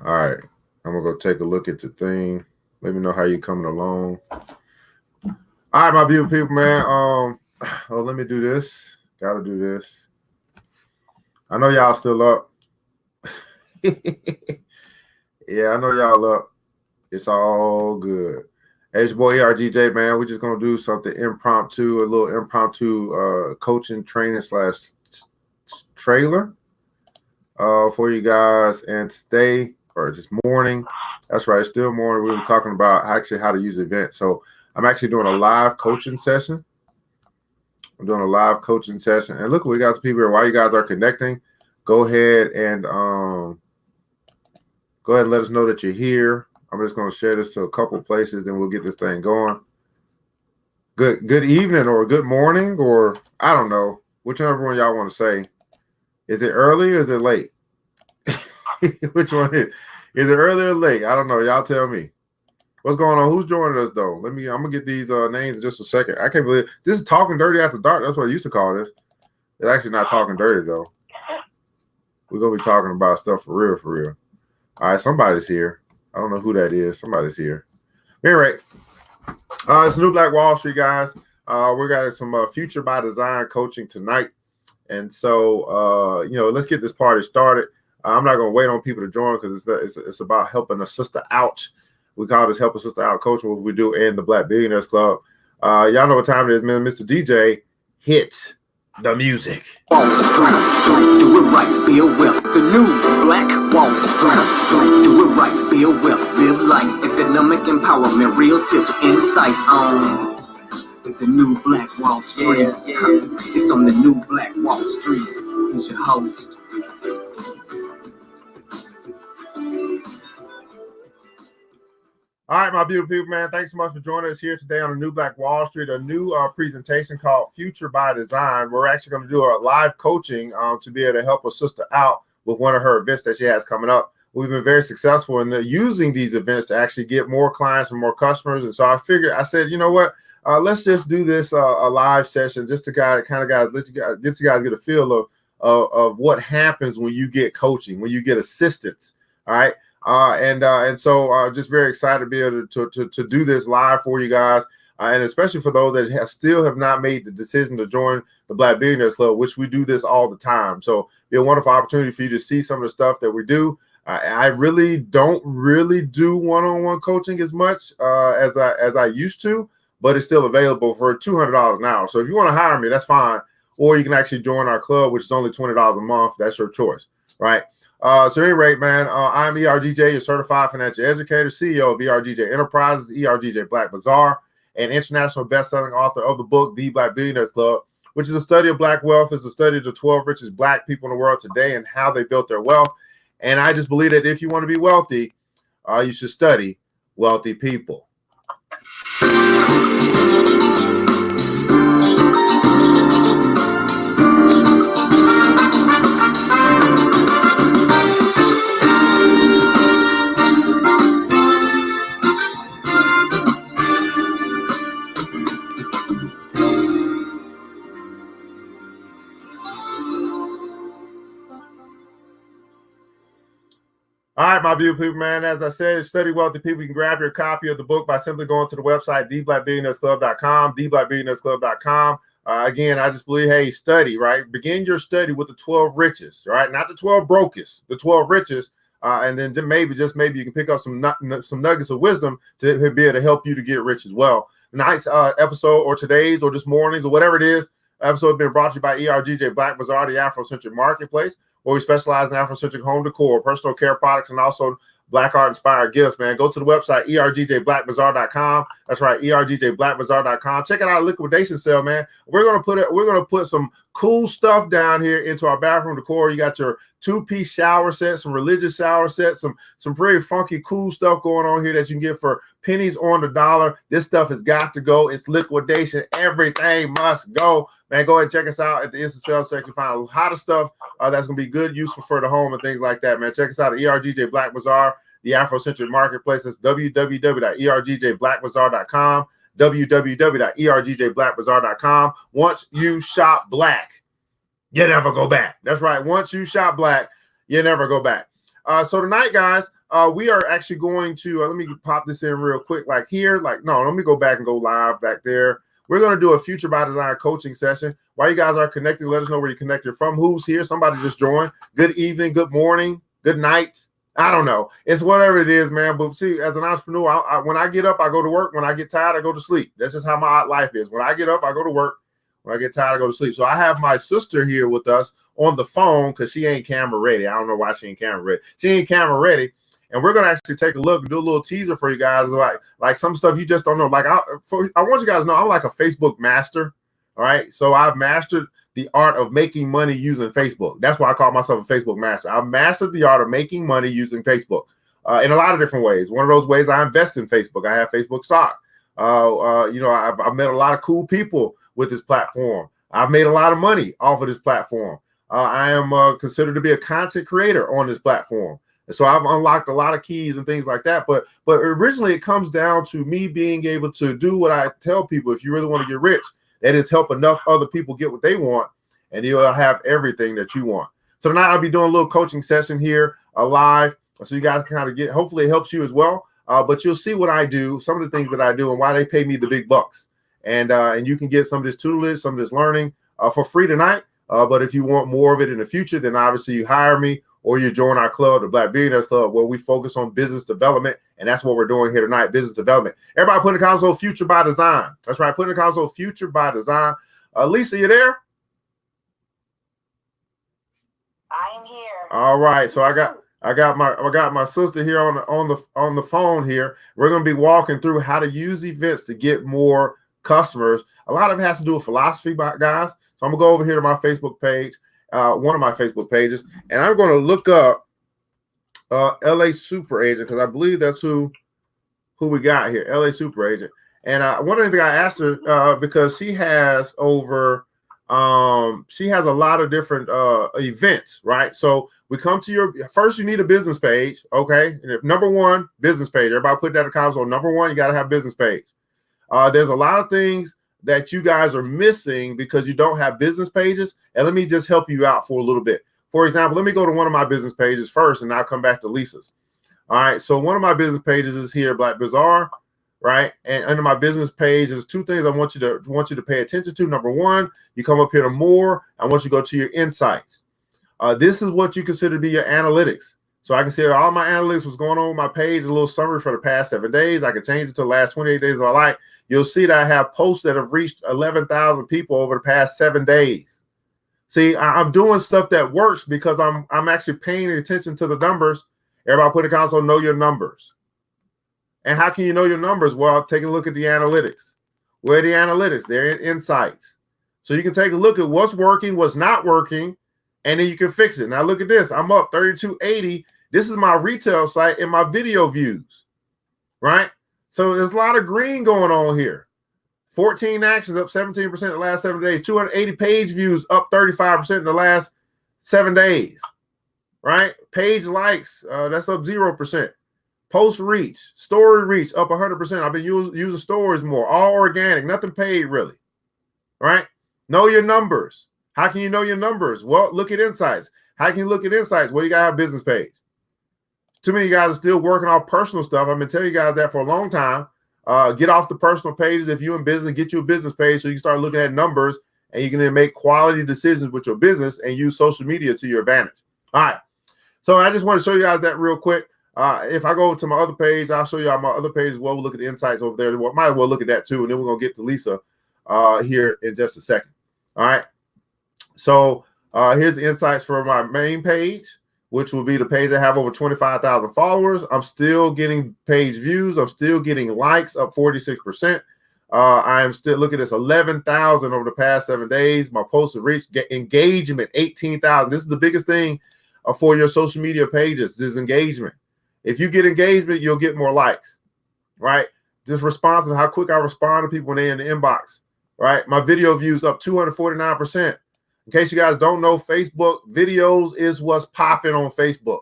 All right. I'm going to go take a look at the thing. Let me know how you coming along. All right, my beautiful people, man. Let me do this. Got to do this. I know y'all still up. Yeah, I know y'all up. It's all good. Hey, it's your boy ERGJ, man. We're just going to do something impromptu, a little impromptu coaching training / trailer for you guys. And today, or this morning, that's right, it's still morning, we were talking about actually how to use events. So I'm actually doing a live coaching session. I'm doing a live coaching session. And look, we got some people here. While you guys are connecting, go ahead and let us know that you're here. I'm just going to share this to a couple of places, and we'll get this thing going. Good evening or good morning, or I don't know, whichever one y'all want to say. Is it early or is it late? Which one is? Is it early or late? I don't know. Y'all tell me. What's going on? Who's joining us though? I'm gonna get these names in just a second. I can't believe this is Talking Dirty After Dark. That's what I used to call this. It's actually not Talking Dirty though. We're gonna be talking about stuff for real, for real. All right, somebody's here. I don't know who that is. Somebody's here. Anyway, it's New Black Wall Street, guys. We got some Future by Design coaching tonight, and so let's get this party started. I'm not gonna wait on people to join because it's about helping a sister out. We call this Help a Sister Out coaching, what we do in the Black Billionaires Club. Y'all know what time it is, man. Mr. DJ, hit the music. Wall Street, do it right, build wealth. The new Black Wall Street, do it right, build wealth, live life, economic empowerment, real tips, insight on with the new Black Wall Street. It's on the new Black Wall Street. He's your host. All right, my beautiful people, man. Thanks so much for joining us here today on the New Black Wall Street, a new presentation called Future by Design. We're actually going to do a live coaching to be able to help a sister out with one of her events that she has coming up. We've been very successful in using these events to actually get more clients and more customers. And so I said, you know what? Let's just do this a live session just to let you guys get a feel of what happens when you get coaching, when you get assistance. All right. And so just very excited to be able to do this live for you guys, and especially for those that still have not made the decision to join the Black Billionaires Club, which we do this all the time. So be a wonderful opportunity for you to see some of the stuff that we do. I really don't do one-on-one coaching as much as I used to, but it's still available for $200 an hour. So if you want to hire me, that's fine, or you can actually join our club, which is only $20 a month. That's your choice, right? So at any rate, man, I'm ERGJ, your certified financial educator, CEO of ERGJ Enterprises, ERGJ Black Bazaar, and international best-selling author of the book, The Black Billionaires Club, which is a study of Black wealth. It's a study of the 12 richest Black people in the world today and how they built their wealth. And I just believe that if you want to be wealthy, you should study wealthy people. All right, my beautiful people, man. As I said, study wealthy people. You can grab your copy of the book by simply going to the website, theblackbillionairesclub.com, theblackbillionairesclub.com. Again, I just believe, hey, study, right? Begin your study with the 12 richest, right? Not the 12 brokest, the 12 richest. And then maybe you can pick up some nuggets of wisdom to be able to help you to get rich as well. Nice episode, or today's, or this morning's, or whatever it is. Episode been brought to you by ERGJ Black Bazaar, the Afrocentric Marketplace, where we specialize in Afrocentric home decor, personal care products, and also Black art inspired gifts, man. Go to the website, ergjblackbazaar.com. That's right, ergjblackbazaar.com. Check out our liquidation sale, man. We're gonna put some cool stuff down here into our bathroom decor. You got your 2-piece shower set, some religious shower sets, some very funky, cool stuff going on here that you can get for pennies on the dollar. This stuff has got to go. It's liquidation. Everything must go. Man, go ahead and check us out at the instant sales section. Find a lot of stuff that's going to be good, useful for the home and things like that, man. Check us out at ERGJ Black Bazaar, the Afrocentric Marketplace. That's www.ergjblackbazaar.com, www.ergjblackbazaar.com. Once you shop Black, you never go back. That's right. Once you shop Black, you never go back. So tonight, guys, we are actually going to, let me pop this in real quick, like here, like, no, let me go back and go live back there. We're going to do a Future by Design coaching session. While you guys are connecting, let us know where you're connected from, who's here. Somebody just joined. Good evening, good morning, good night. I don't know. It's whatever it is, man. But see, as an entrepreneur, when I get up, I go to work. When I get tired, I go to sleep. That's just how my life is. When I get up, I go to work. When I get tired, I go to sleep. So I have my sister here with us on the phone because she ain't camera ready. I don't know why she ain't camera ready. She ain't camera ready. And we're going to actually take a look and do a little teaser for you guys. Like some stuff you just don't know. Like I want you guys to know I'm like a Facebook master. All right. So I've mastered the art of making money using Facebook. That's why I call myself a Facebook master. I've mastered the art of making money using Facebook in a lot of different ways. One of those ways, I invest in Facebook. I have Facebook stock. I've met a lot of cool people with this platform. I've made a lot of money off of this platform. I am considered to be a content creator on this platform. And so I've unlocked a lot of keys and things like that. But originally it comes down to me being able to do what I tell people. If you really want to get rich, that is help enough other people get what they want, and you'll have everything that you want. So tonight I'll be doing a little coaching session here live, so you guys can kind of get, hopefully it helps you as well. But you'll see what I do, some of the things that I do, and why they pay me the big bucks. And you can get some of this tutelage, some of this learning for free tonight. But if you want more of it in the future, then obviously you hire me or you join our club, the Black Billionaires Club, where we focus on business development. And that's what we're doing here tonight, business development. Everybody put in the console, Future by Design. That's right, put in the console, Future by Design. Lisa, you there? I am here. All right, so I got my sister here on the phone here. We're going to be walking through how to use events to get more customers. A lot of it has to do with philosophy, guys. So I'm gonna go over here to my Facebook page, one of my Facebook pages, and I'm going to look up LA Super Agent, because I believe that's who we got here, LA Super Agent. And one of the things I asked her, because she has a lot of different events, right? So we come to first you need a business page, okay? And if number one, business page, everybody put that in the console. Number one, you got to have business page. There's a lot of things that you guys are missing because you don't have business pages. And let me just help you out for a little bit. For example, let me go to one of my business pages first, and I'll come back to Lisa's. All right. So one of my business pages is here, Black Bazaar, right? And under my business page is two things I want you to pay attention to. Number one, you come up here to more. I want you to go to your insights. This is what you consider to be your analytics. So I can see all my analytics, what's going on with my page, a little summary for the past 7 days. I can change it to the last 28 days if I like. You'll see that I have posts that have reached 11,000 people over the past 7 days. See, I'm doing stuff that works because I'm actually paying attention to the numbers. Everybody put in the console, know your numbers. And how can you know your numbers? Well, take a look at the analytics. Where are the analytics? They're in insights. So you can take a look at what's working, what's not working, and then you can fix it. Now look at this. I'm up 3280. This is my retail site and my video views, right? So there's a lot of green going on here. 14 actions up 17% in the last 7 days. 280 page views up 35% in the last 7 days, right? Page likes, that's up 0%. Post reach, story reach up 100%. I've been using stories more, all organic, nothing paid really, right? Know your numbers. How can you know your numbers? Well, look at insights. How can you look at insights? Well, you got to have a business page. Too many guys are still working off personal stuff. I've been telling you guys that for a long time. Get off the personal pages. If you're in business, get you a business page so you can start looking at numbers and you can then make quality decisions with your business and use social media to your advantage. All right. So I just want to show you guys that real quick. If I go to my other page, I'll show you on my other page as well. We'll look at the insights over there. We might as well look at that too. And then we're going to get to Lisa here in just a second. All right. So here's the insights for my main page, which will be the page that have over 25,000 followers. I'm still getting page views. I'm still getting likes up 46%. I am still, look at this, 11,000 over the past 7 days. My posts have reached engagement, 18,000. This is the biggest thing for your social media pages, this engagement. If you get engagement, you'll get more likes, right? Just response and how quick I respond to people when they're in the inbox, right? My video views up 249%. In case you guys don't know, Facebook videos is what's popping on Facebook,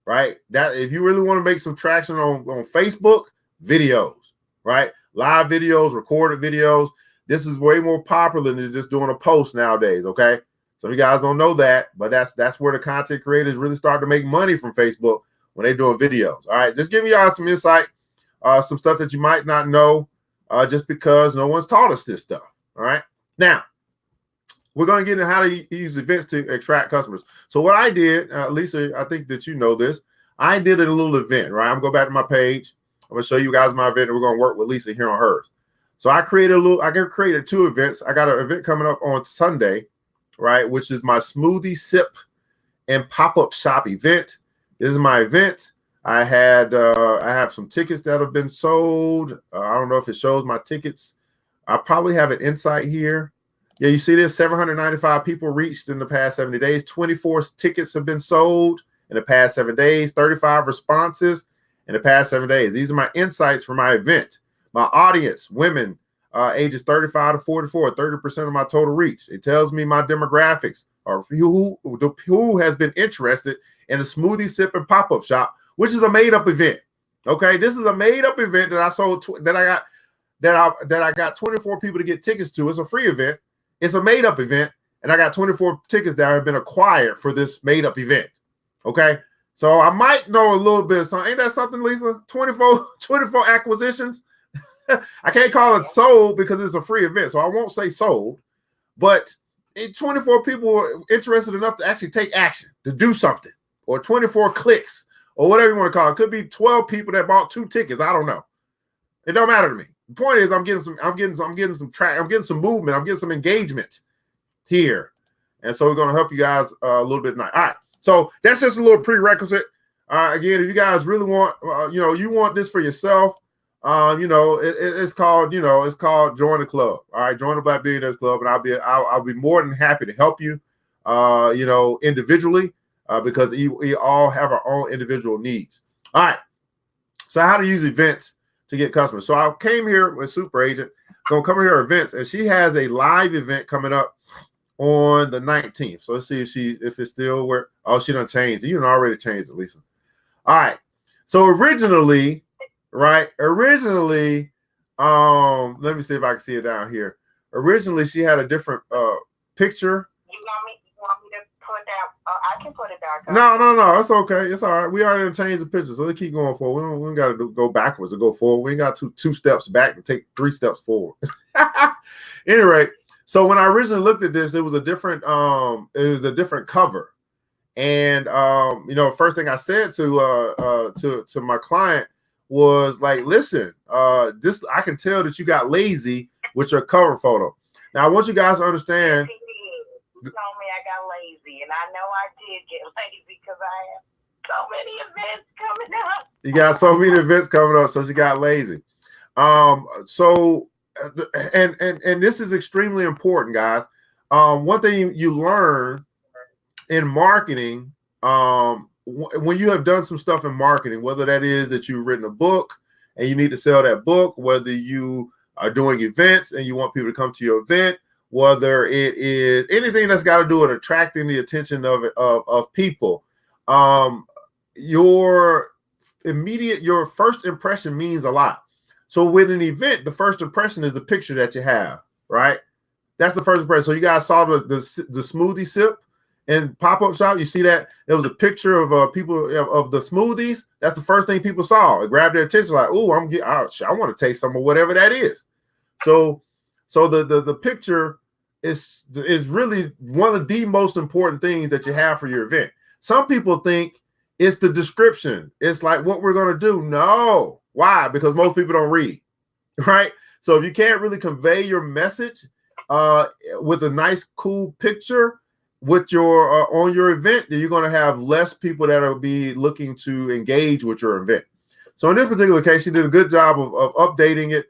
right? That if you really want to make some traction on Facebook, videos, right? Live videos, recorded videos. This is way more popular than just doing a post nowadays, okay? So you guys don't know that, but that's where the content creators really start to make money from Facebook when they're doing videos. All right, just giving y'all some insight, some stuff that you might not know, just because no one's taught us this stuff. All right, now we're going to get into how to use events to attract customers. So what I did, Lisa, I think that you know this. I did a little event, right? I'm going to go back to my page. I'm going to show you guys my event, and we're going to work with Lisa here on hers. So I created 2 events. I got an event coming up on Sunday, right, which is my smoothie sip and pop-up shop event. This is my event. I have some tickets that have been sold. I don't know if it shows my tickets. I probably have an insight here. Yeah, you see this, 795 people reached in the past 70 days. 24 tickets have been sold in the past 7 days. 35 responses in the past 7 days. These are my insights for my event. My audience, women, ages 35 to 44, 30% of my total reach. It tells me my demographics, or who has been interested in a smoothie sip and pop-up shop, which is a made-up event. Okay, this is a made-up event that I sold that I got 24 people to get tickets to. It's a free event. It's a made-up event, and I got 24 tickets that have been acquired for this made-up event. Okay, so I might know a little bit of something. Ain't that something, Lisa? 24 acquisitions. I can't call it sold because it's a free event, so I won't say sold, but 24 people were interested enough to actually take action, to do something, or 24 clicks, or whatever you want to call it. It could be 12 people that bought 2 tickets. I don't know. It don't matter to me. The point is, I'm getting some movement, I'm getting some engagement here, and so we're going to help you guys a little bit tonight. All right, so that's just a little prerequisite. Again, if you guys really want, you want this for yourself. It's called Join the Club. All right, join the Black Billionaires Club, and I'll be more than happy to help you, individually, because we all have our own individual needs. All right, so how to use events to get customers. So I came here with Super Agent, gonna come here events, and she has a live event coming up on the 19th. So let's see if it's still where. Oh, she done changed it. You done already changed it, Lisa. All right, so originally. Right. Originally, let me see if I can see it down here. Originally, she had a different picture. You want me to put that? I can put it back up. No. It's okay. It's all right. We already changed the picture, so let's keep going forward. We don't got to go backwards or go forward. We ain't got two steps back and take 3 steps forward. Anyway, so when I originally looked at this, it was a different cover, and first thing I said to my client was like, listen, this, I can tell that you got lazy with your cover photo. Now I want you guys to understand. You told me I got lazy, and I know I did get lazy because I have so many events coming up. You got so many events coming up, so she got lazy. And this is extremely important, guys. One thing you learn in marketing, when you have done some stuff in marketing, whether that is that you've written a book and you need to sell that book, whether you are doing events and you want people to come to your event, whether it is anything that's got to do with attracting the attention of people, your first impression means a lot. So with an event, the first impression is the picture that you have, right? That's the first impression. So you guys saw the smoothie sip and pop-up shop. You see that there was a picture of people of the smoothies. That's the first thing people saw. It grabbed their attention, like, oh, I want to taste some of whatever that is. So the picture is really one of the most important things that you have for your event. Some people think it's the description. It's like what we're going to do. No. Why? Because most people don't read, right? So if you can't really convey your message with a nice, cool picture with your on your event, then you're going to have less people that will be looking to engage with your event. So in this particular case, she did a good job of updating it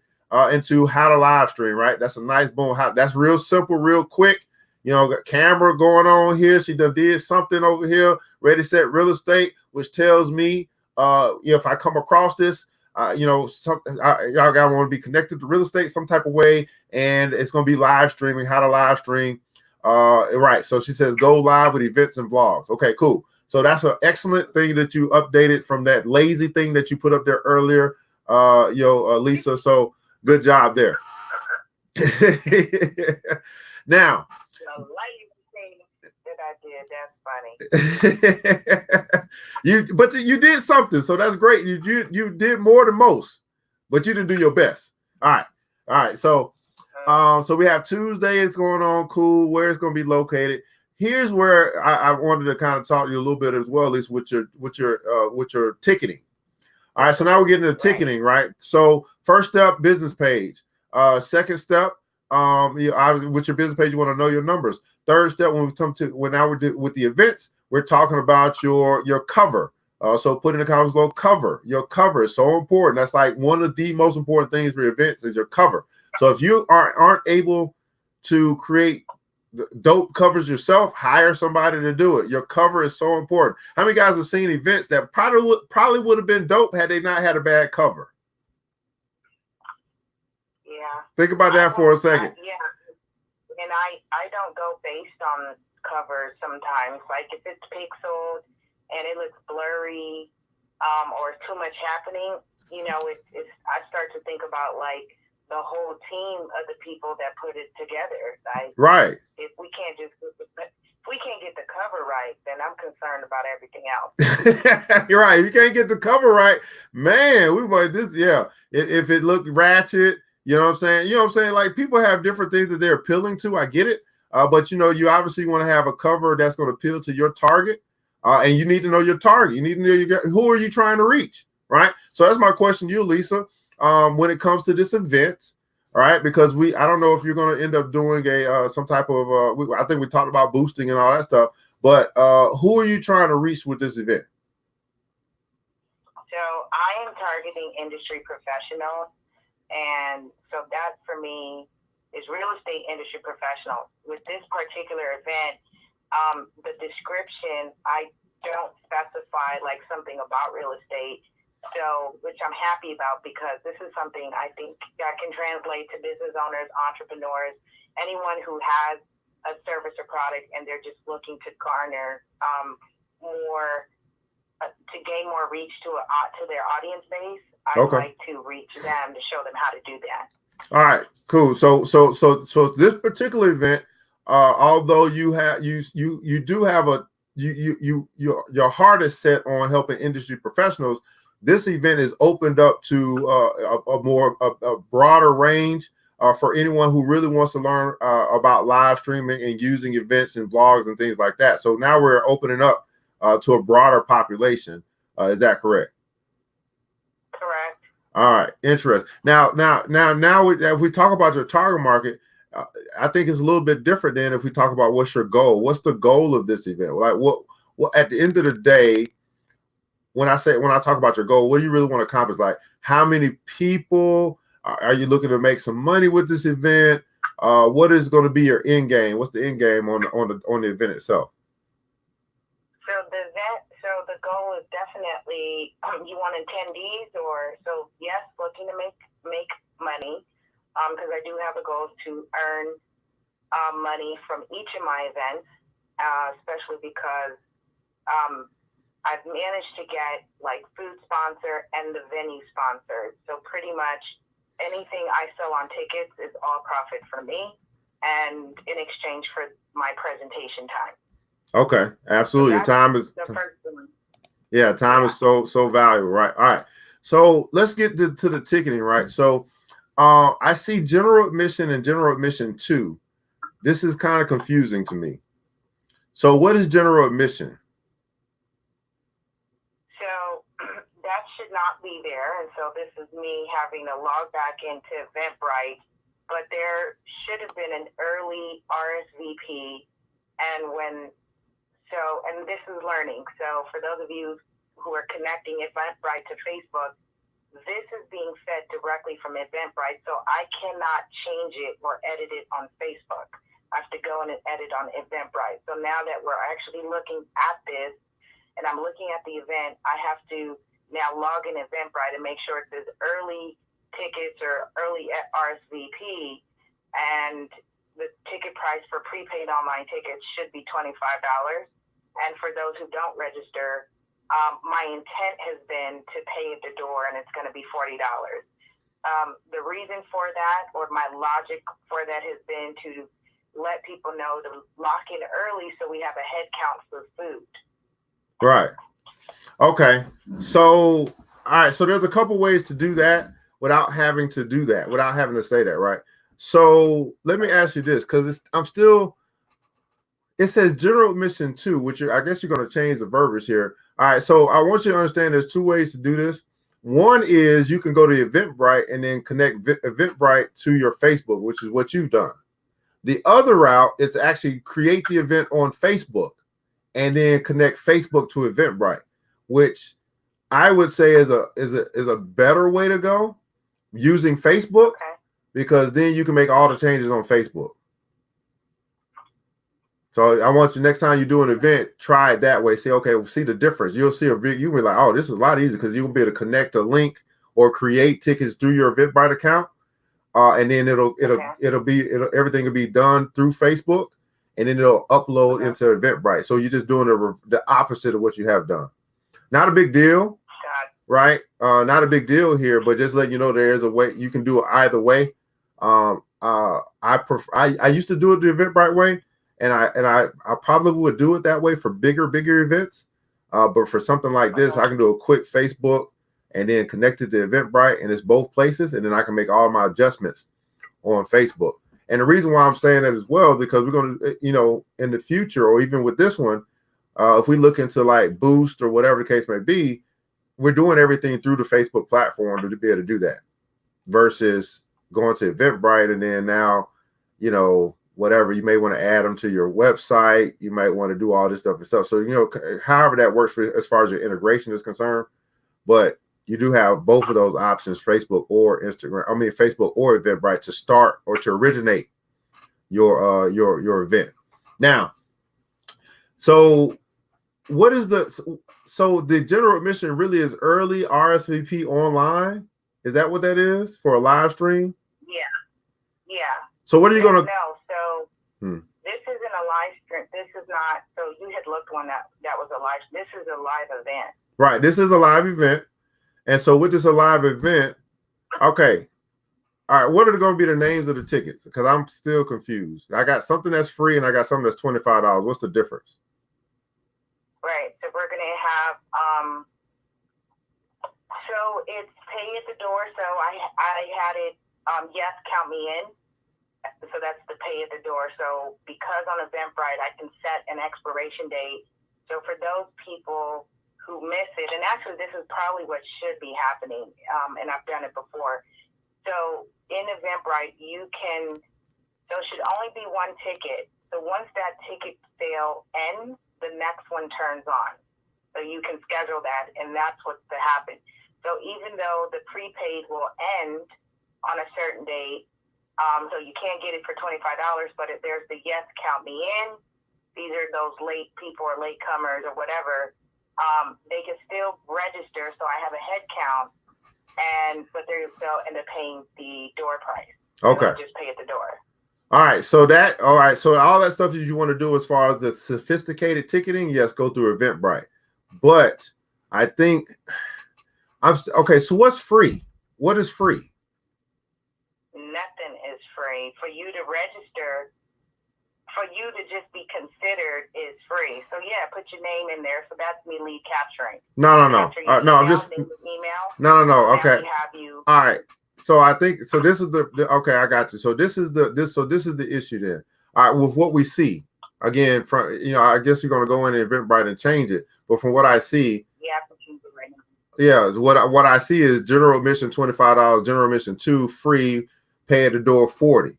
into how to live stream, right? That's a nice boom. That's real simple, real quick. Got camera going on here. She did something over here, Ready Set Real Estate, which tells me if I come across this, y'all gotta want to be connected to real estate some type of way, and it's going to be live streaming, how to live stream. Right. So she says, go live with events and vlogs. Okay, cool. So that's an excellent thing that you updated from that lazy thing that you put up there earlier, Lisa. So good job there. Now, That's funny. But you did something, so that's great. You did more than most, but you didn't do your best. All right. So so we have Tuesday is going on. Cool. Where it's going to be located. Here's where I wanted to kind of talk to you a little bit as well, at least with your ticketing. All right, so now we're getting to ticketing, right? So first step, business page. Second step, with your business page, you want to know your numbers. Third step, when we're with the events, we're talking about your cover. So put in the comments below, cover. Your cover is so important. That's like one of the most important things for events is your cover. So if you aren't able to create dope covers yourself, hire somebody to do it. Your cover is so important. How many guys have seen events that probably would have been dope had they not had a bad cover? Yeah. Think about that for a second. Yeah. And I don't go based on covers sometimes. Like if it's pixeled and it looks blurry, or too much happening, I start to think about like the whole team of the people that put it together. Like, right. If we can't get the cover right, then I'm concerned about everything else. You're right. If you can't get the cover right, man, we might this. Yeah. If it looked ratchet, you know what I'm saying? You know what I'm saying? Like people have different things that they're appealing to. I get it. But you obviously want to have a cover that's going to appeal to your target. And you need to know your target. You need to know who are you trying to reach, right? So that's my question to you, Lisa. When it comes to this event, all right, because I don't know if you're going to end up doing some type of I think we talked about boosting and all that stuff, but who are you trying to reach with this event? So I am targeting industry professionals, and so that for me is real estate industry professionals. With this particular event, the description, I don't specify like something about real estate. So, which I'm happy about because this is something I think that can translate to business owners, entrepreneurs, anyone who has a service or product and they're just looking to garner to gain more reach to their audience base. I'd like to reach them to show them how to do that. All right, cool. So this particular event, although you do have your heart is set on helping industry professionals. This event is opened up to a broader range for anyone who really wants to learn about live streaming and using events and vlogs and things like that. So now we're opening up to a broader population. Is that correct? Correct. All right, interesting. Now, if we talk about your target market, I think it's a little bit different than if we talk about what's your goal. What's the goal of this event? Like, what at the end of the day? When I talk about your goal, what do you really want to accomplish? Like, how many people are you looking to make some money with this event? What is going to be your end game? What's the end game on the event itself? So the goal is definitely you want attendees, or so yes, looking to make money, because I do have a goal to earn money from each of my events, especially because I've managed to get like food sponsor and the venue sponsored. So pretty much anything I sell on tickets is all profit for me and in exchange for my presentation time. Okay, absolutely. So time is the first one. Yeah, time is so valuable, right? All right. So let's get to the ticketing, right? So I see general admission and general admission 2. This is kind of confusing to me. So what is general admission? That should not be there, and so this is me having to log back into Eventbrite, but there should have been an early RSVP, and this is learning. So for those of you who are connecting Eventbrite to Facebook, this is being fed directly from Eventbrite, so I cannot change it or edit it on Facebook. I have to go in and edit on Eventbrite. So now that we're actually looking at this, and I'm looking at the event, I have to now log in Eventbrite and make sure it says early tickets or early RSVP, and the ticket price for prepaid online tickets should be $25. And for those who don't register, my intent has been to pay at the door, and it's going to be $40. The reason for that, or my logic for that, has been to let people know to lock in early so we have a head count for food. Right. Okay. So, all right. So there's a couple ways to do that without having to do that, without having to say that, right? So let me ask you this, because it says general admission 2, which I guess you're going to change the verbiage here. All right. So I want you to understand there's 2 ways to do this. One is you can go to Eventbrite and then connect Eventbrite to your Facebook, which is what you've done. The other route is to actually create the event on Facebook and then connect Facebook to Eventbrite, which I would say is a better way to go, using Facebook, Okay. because then you can make all the changes on Facebook. So I want you, next time you do an event, try it that way. Say, okay, we'll see the difference. You'll see you'll be like, oh, this is a lot easier, because you'll be able to connect a link or create tickets through your Eventbrite account. And then everything will be done through Facebook, and then it'll upload into Eventbrite. So you're just doing the opposite of what you have done. Not a big deal, right? Not a big deal here, but just let you know there is a way you can do it either way. I used to do it the Eventbrite way, and I probably would do it that way for bigger events. But for something like this, I can do a quick Facebook and then connect it to Eventbrite, and it's both places, and then I can make all my adjustments on Facebook. And the reason why I'm saying that as well, because we're going to, in the future, or even with this one, if we look into like Boost or whatever the case may be, we're doing everything through the Facebook platform to be able to do that, versus going to Eventbrite and then now, whatever, you may want to add them to your website. You might want to do all this stuff yourself. So, however that works for as far as your integration is concerned, but you do have both of those options, Facebook or Facebook or Eventbrite, to start or to originate your event. Now, so what is the general admission really is early RSVP online? Is that what that is for a live stream? Yeah. So what are you gonna? No. So this isn't a live stream. This is not. So you had looked one that was a live. This is a live event. Right. This is a live event, and so with this a live event, okay. All right. What are going to be the names of the tickets? Because I'm still confused. I got something that's free and I got something that's $25. What's the difference? Right. So we're going to have. So it's pay at the door. So I had it. Yes, count me in. So that's the pay at the door. So because on Eventbrite, I can set an expiration date. So for those people who miss it, and actually this is probably what should be happening, and I've done it before. So in Eventbrite, so it should only be one ticket. So once that ticket sale ends, the next one turns on. So you can schedule that, and that's what's to happen. So even though the prepaid will end on a certain date, so you can't get it for $25, but if there's the yes, count me in, these are those late people or late comers or whatever, they can still register. So I have a head count, but they're paying the door price. Okay. Just pay at the door. All right. So all that stuff that you want to do as far as the sophisticated ticketing, yes, go through Eventbrite. But I think okay. So what's free? What is free? Nothing is free. For you to register, for you to just be considered is free. So yeah, put your name in there. So that's me lead capturing. No. I'm just email. No. Okay. All right. So I think so. This is the okay. I got you. So this is the issue then. All right. With what we see again from I guess you're going to go in Eventbrite and change it. But from what I see, right now. Yeah, what I see is general admission $25, general admission 2, free, pay at the door 40.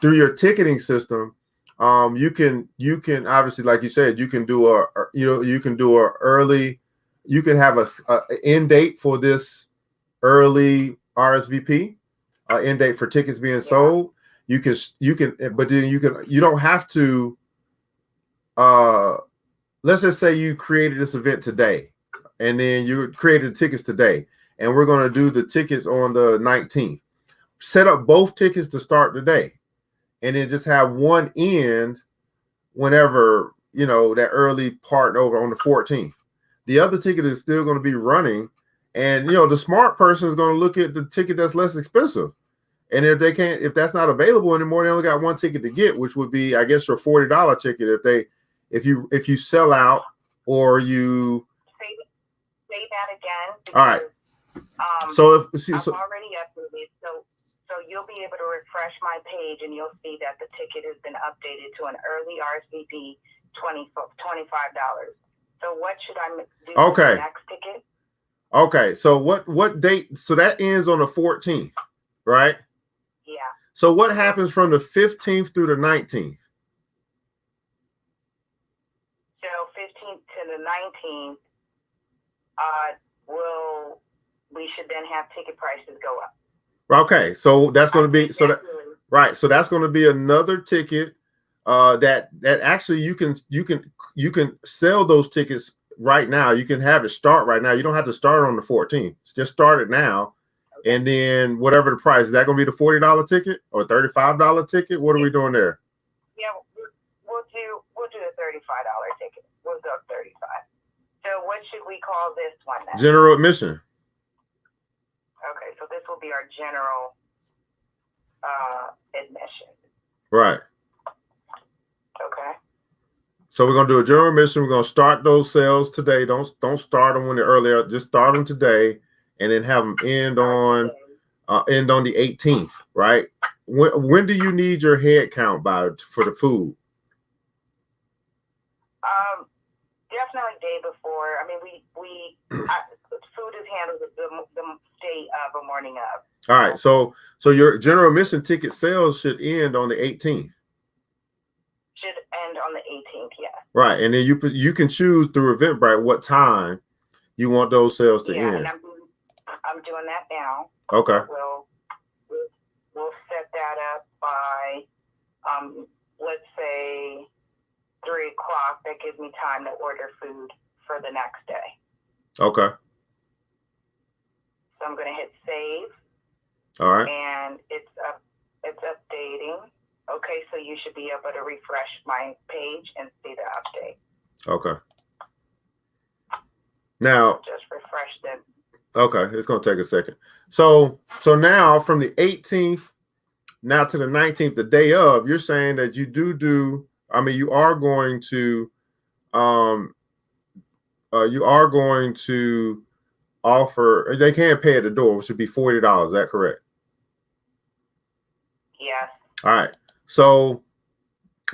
Through your ticketing system, you can obviously, like you said, you can do early, you can have a end date for this early RSVP, end date for tickets being sold. You can, but then you don't have to. Let's just say you created this event today, and then you created the tickets today, and we're going to do the tickets on the 19th. Set up both tickets to start today, and then just have one end whenever that early part over on the 14th. The other ticket is still going to be running, and the smart person is going to look at the ticket that's less expensive And if that's not available anymore, they only got one ticket to get, which would be, I guess, your $40 ticket. If you sell out or you say that again. Because, all right. I've already updated, so you'll be able to refresh my page and you'll see that the ticket has been updated to an early RSVP $25. So what should I do for the next ticket? Okay, so what date? So that ends on the 14th, right? Yeah. So what happens from the 15th through the 19th? So 15th to the 19th, we should then have ticket prices go up. Okay, so that's going to be so that's going to be another ticket that actually you can sell those tickets right now. You can have it start right now. You don't have to start on the 14th. Just start it now. Okay. And then whatever the price, is that going to be the $40 ticket or $35 ticket? What are we doing there? Yeah, we'll do the $35 ticket. We'll go 35. So what should we call this one then? General admission. Okay, so this will be our general admission. Right. Okay. So we're gonna do a general admission. We're gonna start those sales today. Don't start them when they're earlier. Just start them today, and then have them end on the 18th. Right. When do you need your head count by for the food? Definitely day before. I mean, food is handled the day of or morning of. All right. So your general admission ticket sales should end on the 18th. Should end on the 18th, yes. Right, and then you can choose through Eventbrite what time you want those sales to end. And I'm doing that now. Okay. We'll set that up by let's say 3 o'clock. That gives me time to order food for the next day. Okay. So I'm going to hit save. All right. And it's updating. Okay, so you should be able to refresh my page and see the update. Okay. Now just refresh them. Okay, it's going to take a second. So now from the 18th now to the 19th, the day of, you're saying that you you are going to offer, they can't pay at the door, which would be $40. Is that correct? Yes. All right. So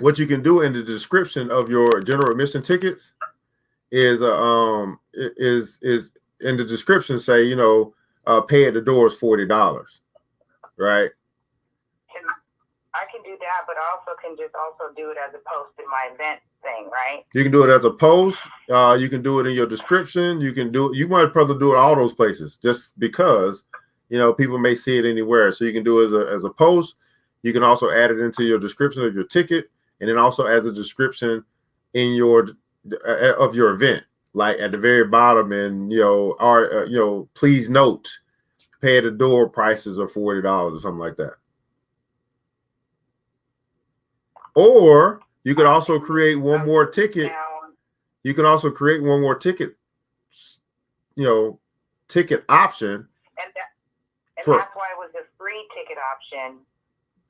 what you can do in the description of your general admission tickets is in the description say, pay at the door is $40, right? I can do that, but I also can just do it as a post in my event thing, right? You can do it as a post. You can do it in your description. You might probably do it all those places just because, people may see it anywhere. So you can do it as a post. You can also add it into your description of your ticket, and then also as a description in of your event, like at the very bottom, and please note, pay at the door prices are $40 or something like that. Or you could also create one more ticket. You can also create one more ticket, ticket option. And that's why it was a free ticket option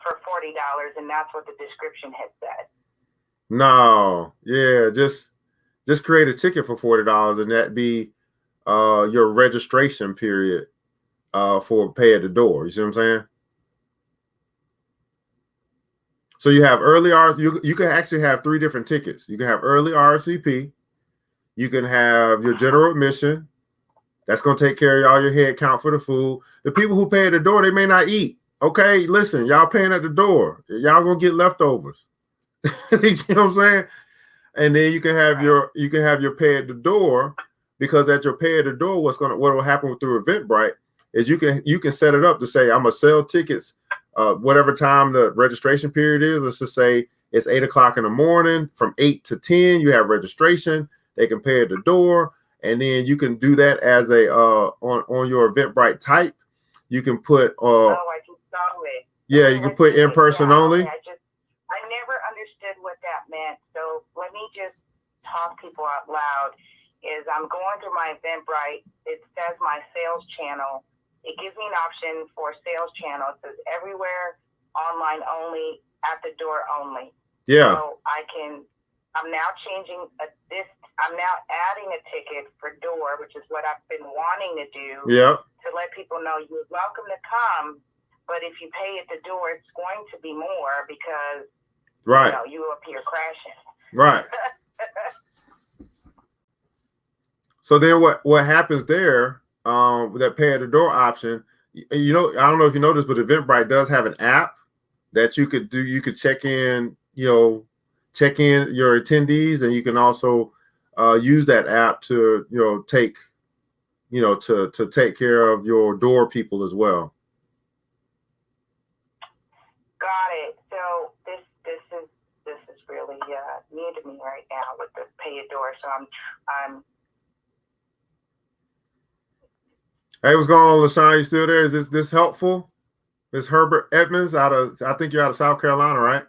for $40, and that's what the description had said. No, yeah, just create a ticket for $40, and that be your registration period for pay at the door. You see what I'm saying? So you have early you can actually have 3 different tickets. You can have early RSVP. You can have your general admission. That's going to take care of all your head count for the food. The people who pay at the door, they may not eat. Okay, listen, y'all paying at the door. Y'all gonna get leftovers. You know what I'm saying? And then you can have your pay at the door, because at your pay at the door, what will happen through Eventbrite is you can set it up to say, I'm gonna sell tickets whatever time the registration period is. Let's just say it's 8 o'clock in the morning. From 8 to 10, you have registration. They can pay at the door, and then you can do that as a on your Eventbrite type. You can put yeah, you can put in person only. I never understood what that meant. So let me just talk people out loud. I'm going through my Eventbrite. It says my sales channel it gives me an option for sales channels. It says everywhere, online only, at the door only. Yeah. So I'm now changing I'm now adding a ticket for door, which is what I've been wanting to do. Yeah. To let people know you're welcome to come, but if you pay at the door, it's going to be more because right. You up here crashing. Right. So then what happens there, with that pay at the door option, I don't know if you noticed, but Eventbrite does have an app that you could do. You could check in your attendees, and you can also use that app to, take care of your door people as well. Got it. So this is really new to me right now with the pay at door. So I'm. Hey, what's going on, LaShawn? You still there? Is this helpful? It's Herbert Edmonds I think you're out of South Carolina, right?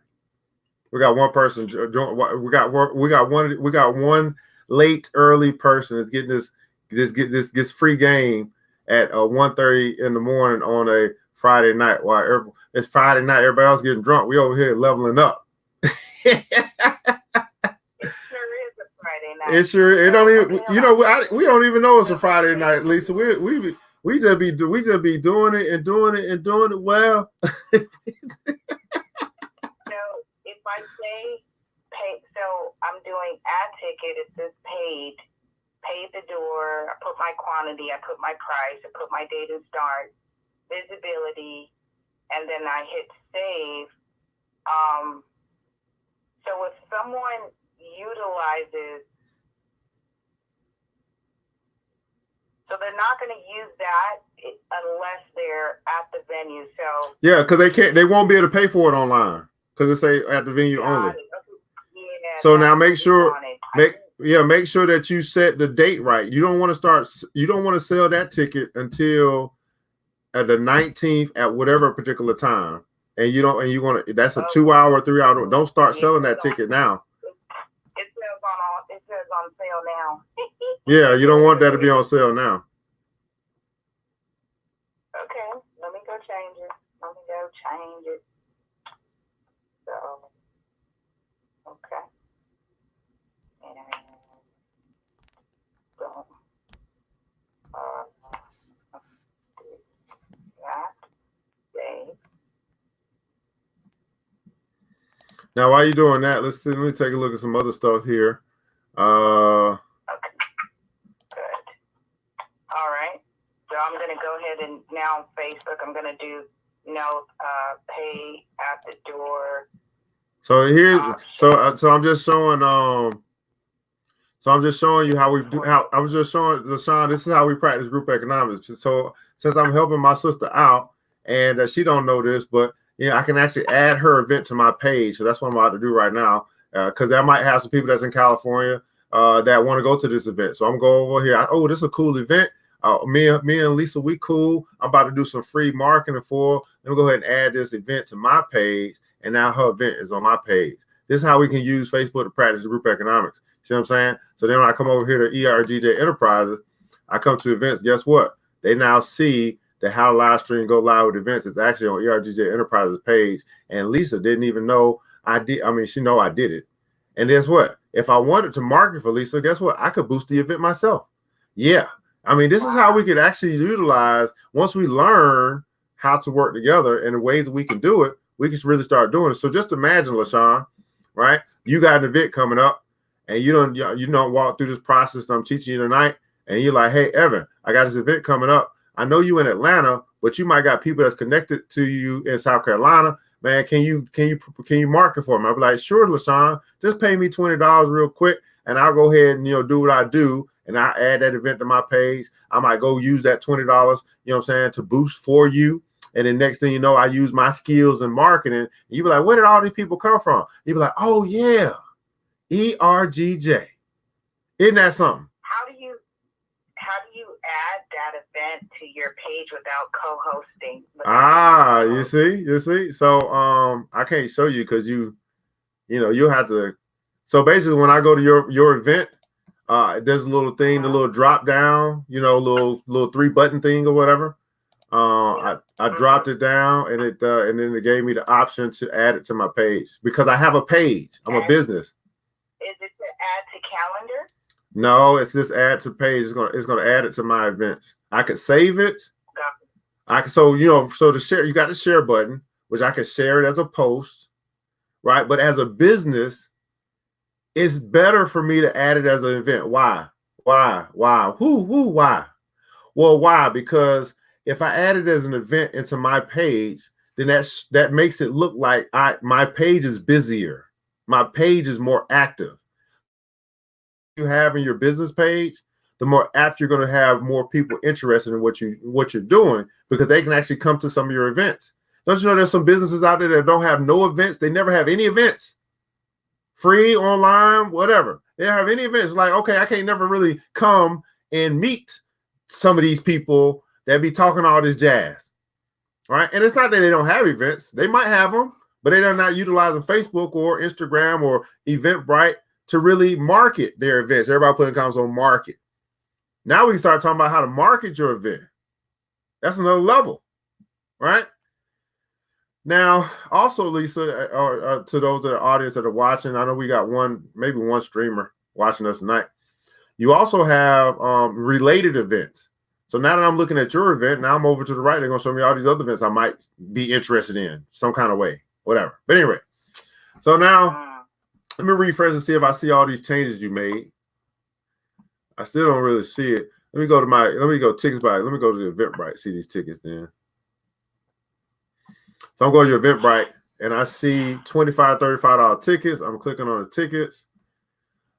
We got one person. We got one late early person that's getting this free game at 1:30 in the morning on a Friday night. While it's Friday night, everybody else getting drunk. We over here leveling up. It sure is a Friday night. It sure. It don't even. We don't even know it's a Friday night, Lisa. We just be doing it and doing it and doing it well. So if I say pay, so I'm doing ad ticket. It says paid at the door. I put my quantity. I put my price. I put my date and start, visibility, and then I hit save. So if someone utilizes, so they're not going to use that unless they're at the venue. So yeah, because they won't be able to pay for it online because it say at the venue only. Okay. Yeah, so now make sure that you set the date right. You don't want to sell that ticket until at the 19th at whatever particular time. And you want to, that's a 2 hour, 3 hour. Don't start selling that ticket now. It says on sale now. Yeah, you don't want that to be on sale now. Okay, let me go change it. So, okay. And boom. That. Save. Now, while you're doing that, let me take a look at some other stuff here. Okay. Good. All right. So I'm going to go ahead and now on Facebook, I'm going to do pay at the door. So here's so I'm just showing you how we do. How I was just showing LaShawn. This is how we practice group economics. So since I'm helping my sister out, and she don't know this, but I can actually add her event to my page. So that's what I'm about to do right now, because I might have some people that's in California that want to go to this event. So I'm going over here. This is a cool event. Me and Lisa, we cool. I'm about to do some free marketing for. Let me go ahead and add this event to my page, and now her event is on my page. This is how we can use Facebook to practice group economics. See what I'm saying? So then when I come over here to ERGJ Enterprises, I come to events. Guess what? They now see that how live stream go live with events is actually on ERGJ Enterprises page. And Lisa didn't even know I did. I mean, she know I did it. And guess what? If I wanted to market for Lisa, guess what? I could boost the event myself. Yeah. I mean, this is how we could actually utilize, once we learn how to work together and the ways that we can do it, we can really start doing it. So just imagine, LaShawn, right? You got an event coming up, and you don't walk through this process I'm teaching you tonight, and you're like, hey, Evan, I got this event coming up. I know you in Atlanta, but you might got people that's connected to you in South Carolina. Man, can you market for them? I'll be like, sure, LaShawn, just pay me $20 real quick, and I'll go ahead and do what I do, and I add that event to my page. I might go use that $20, to boost for you. And then next thing you know, I use my skills in marketing. And you be like, where did all these people come from? You be like, oh yeah, ERGJ. Isn't that something? How do you add that event to your page without co-hosting? You see. So I can't show you because you'll have to. So basically, when I go to your event, there's a little thing, the little drop down, little 3-button thing or whatever. I dropped it down, and and then it gave me the option to add it to my page because I have a page. I'm a business. Is it to add to calendar? No, it's just add to page. It's gonna add it to my events. I could save it. So the share, you got the share button, which I can share it as a post, right? But as a business, it's better for me to add it as an event. Why? Why? Why? Well, why? Because if I add it as an event into my page, then that makes it look like my page is busier. My page is more active. You have in your business page, the more apt you're going to have more people interested in what you're doing, because they can actually come to some of your events. Don't you know there's some businesses out there that don't have no events? They never have any events. Free, online, whatever. They don't have any events. Like, okay, I can't never really come and meet some of these people that be talking all this jazz, right? And it's not that they don't have events. They might have them, but they're not utilizing Facebook or Instagram or Eventbrite to really market their events. Everybody putting comments on market. Now we can start talking about how to market your event. That's another level, right? Now, also, Lisa, to those that are audience that are watching, I know we got maybe one streamer watching us tonight. You also have related events. So now that I'm looking at your event, now I'm over to the right. They're going to show me all these other events I might be interested in some kind of way, whatever. But anyway, so now let me refresh and see if I see all these changes you made. I still don't really see it. Let me go tickets by. Let me go to the Eventbrite, see these tickets then. So I'm going to your Eventbrite and I see $25, $35 tickets. I'm clicking on the tickets.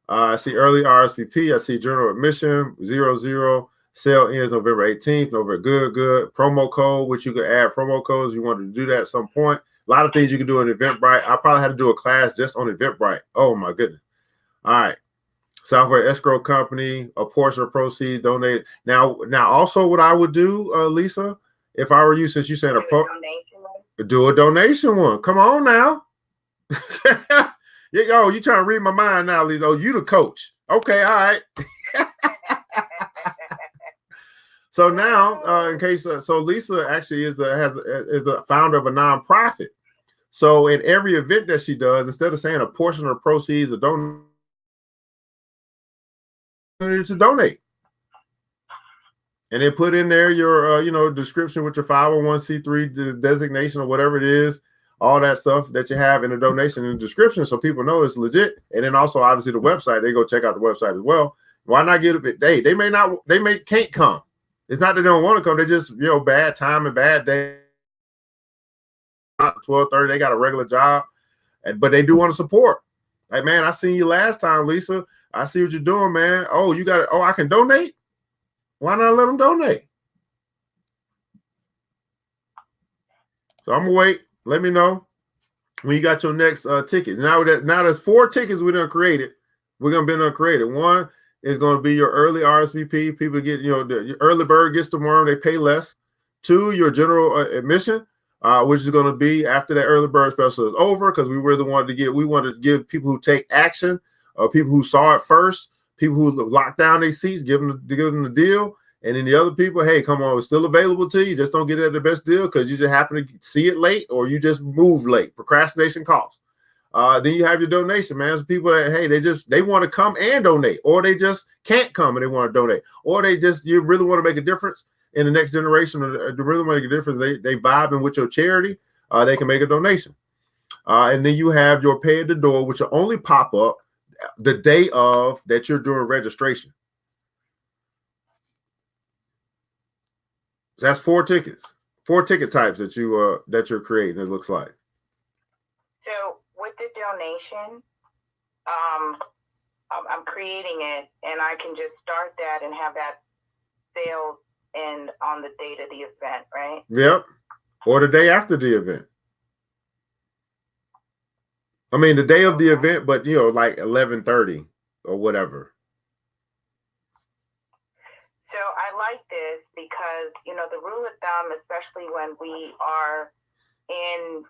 I see early RSVP. I see general admission 00. Sale ends November 18th. November good. Promo code, which you can add promo codes if you wanted to do that at some point. A lot of things you can do in Eventbrite. I probably had to do a class just on Eventbrite. Oh my goodness. All right. Software escrow company, a portion of proceeds donated. Now also what I would do, Lisa, if I were you, since you said do a donation one. Come on now. Yo, you trying to read my mind now, Lisa. Oh, you the coach. Okay, all right. So now, in case, so Lisa actually is a founder of a nonprofit. So in every event that she does, instead of saying a portion of proceeds or donate, to donate, and then put in there your description with your 501c3 designation or whatever it is, all that stuff that you have in the donation and the description, so people know it's legit. And then also obviously the website, they go check out the website as well. Why not get it? They can't come. It's not that they don't want to come. They just bad time and bad day. 12:30, they got a regular job, but they do want to support. Like, man, I seen you last time, Lisa. I see what you're doing, man. Oh, you got it. Oh, I can donate. Why not let them donate? So I'm gonna wait. Let me know when you got your next ticket. Now there's 4 tickets we done created. We're gonna be done created. One is going to be your early RSVP. People get, the early bird gets the worm. They pay less. 2, your general admission, which is going to be after that early bird special is over, because we wanted to give people who take action, people who saw it first, people who locked down their seats, give them the deal. And then the other people, hey, come on, it's still available to you. Just don't get it at the best deal because you just happen to see it late or you just moved late. Procrastination costs. Then you have your donation, man. There's people that, hey, they want to come and donate, or they just can't come and they want to donate, or you really want to make a difference in the next generation, or they really make a difference. They vibing with your charity. They can make a donation. And then you have your pay at the door, which will only pop up the day of that you're doing registration. So that's 4 tickets, 4 ticket types that you're creating. It looks like. So with the donation, I'm creating it, and I can just start that and have that sales end on the date of the event, right? Yep. Or the day after the event. I mean, the day of the event, but like 11:30 or whatever. So I like this because, the rule of thumb, especially when we are in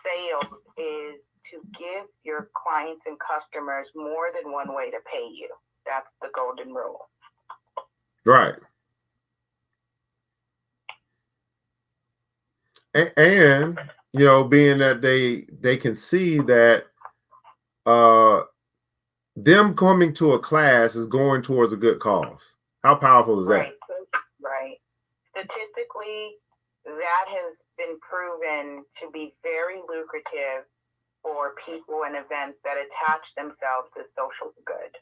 sales, is to give your clients and customers more than one way to pay you. That's the golden rule. Right. and you know, being that they can see that them coming to a class is going towards a good cause. How powerful is that? Right. Statistically, that has been proven to be very lucrative for people and events that attach themselves to social good.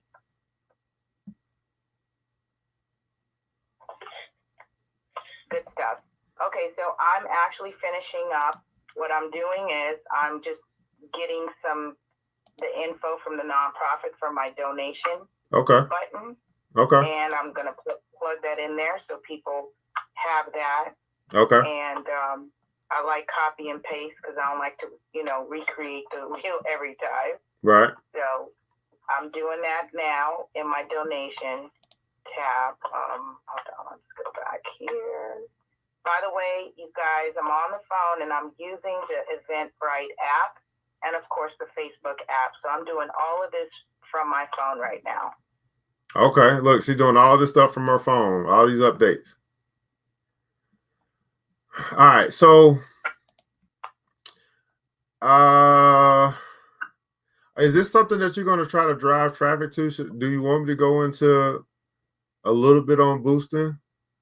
Good stuff. Okay, so I'm actually finishing up. What I'm doing is I'm just getting the info from the nonprofit for my donation button. Okay. And I'm going to plug that in there so people have that. Okay. And I like copy and paste because I don't like to, recreate the wheel every time. Right. So I'm doing that now in my donation tab. Hold on, let's go back here. By the way, you guys, I'm on the phone and I'm using the Eventbrite app and, of course, the Facebook app. So I'm doing all of this from my phone right now. Okay. Look, she's doing all this stuff from her phone, all these updates. All right. So is this something that you're going to try to drive traffic to? Do you want me to go into a little bit on boosting?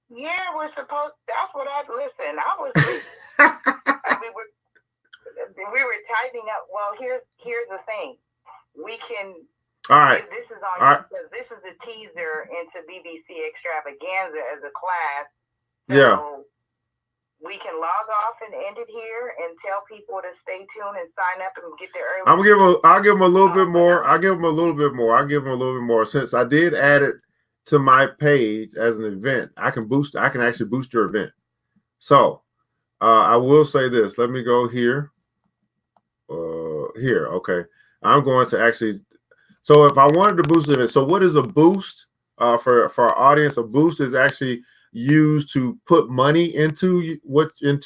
Yeah, that's what listen. I was, we were tightening up. Well, here's the thing. We can, all right. This is on you because this is a teaser into BBC Extravaganza as a class. So yeah. We can log off and end it here and tell people to stay tuned and sign up and get there early. I'll give them a little bit more. I'll give them a little bit more. Since I did add it to my page as an event, I can actually boost your event. So I will say this. Let me go here. Here. Okay. I'm going to actually. So if I wanted to boost the event, so what is a boost for our audience? A boost is actually used to put money into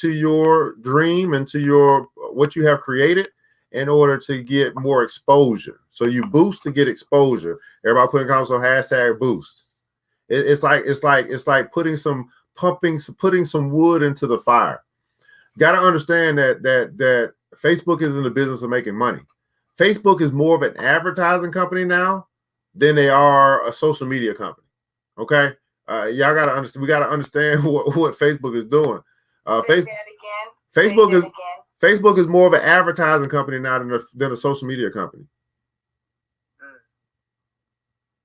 your dream, into your what you have created in order to get more exposure. So you boost to get exposure. Everybody putting comments on hashtag boost. It's like putting some wood into the fire. Got to understand that Facebook is in the business of making money. Facebook is more of an advertising company now than they are a social media company. Okay. Y'all gotta understand. We gotta understand what Facebook is doing. Facebook is more of an advertising company now than a social media company.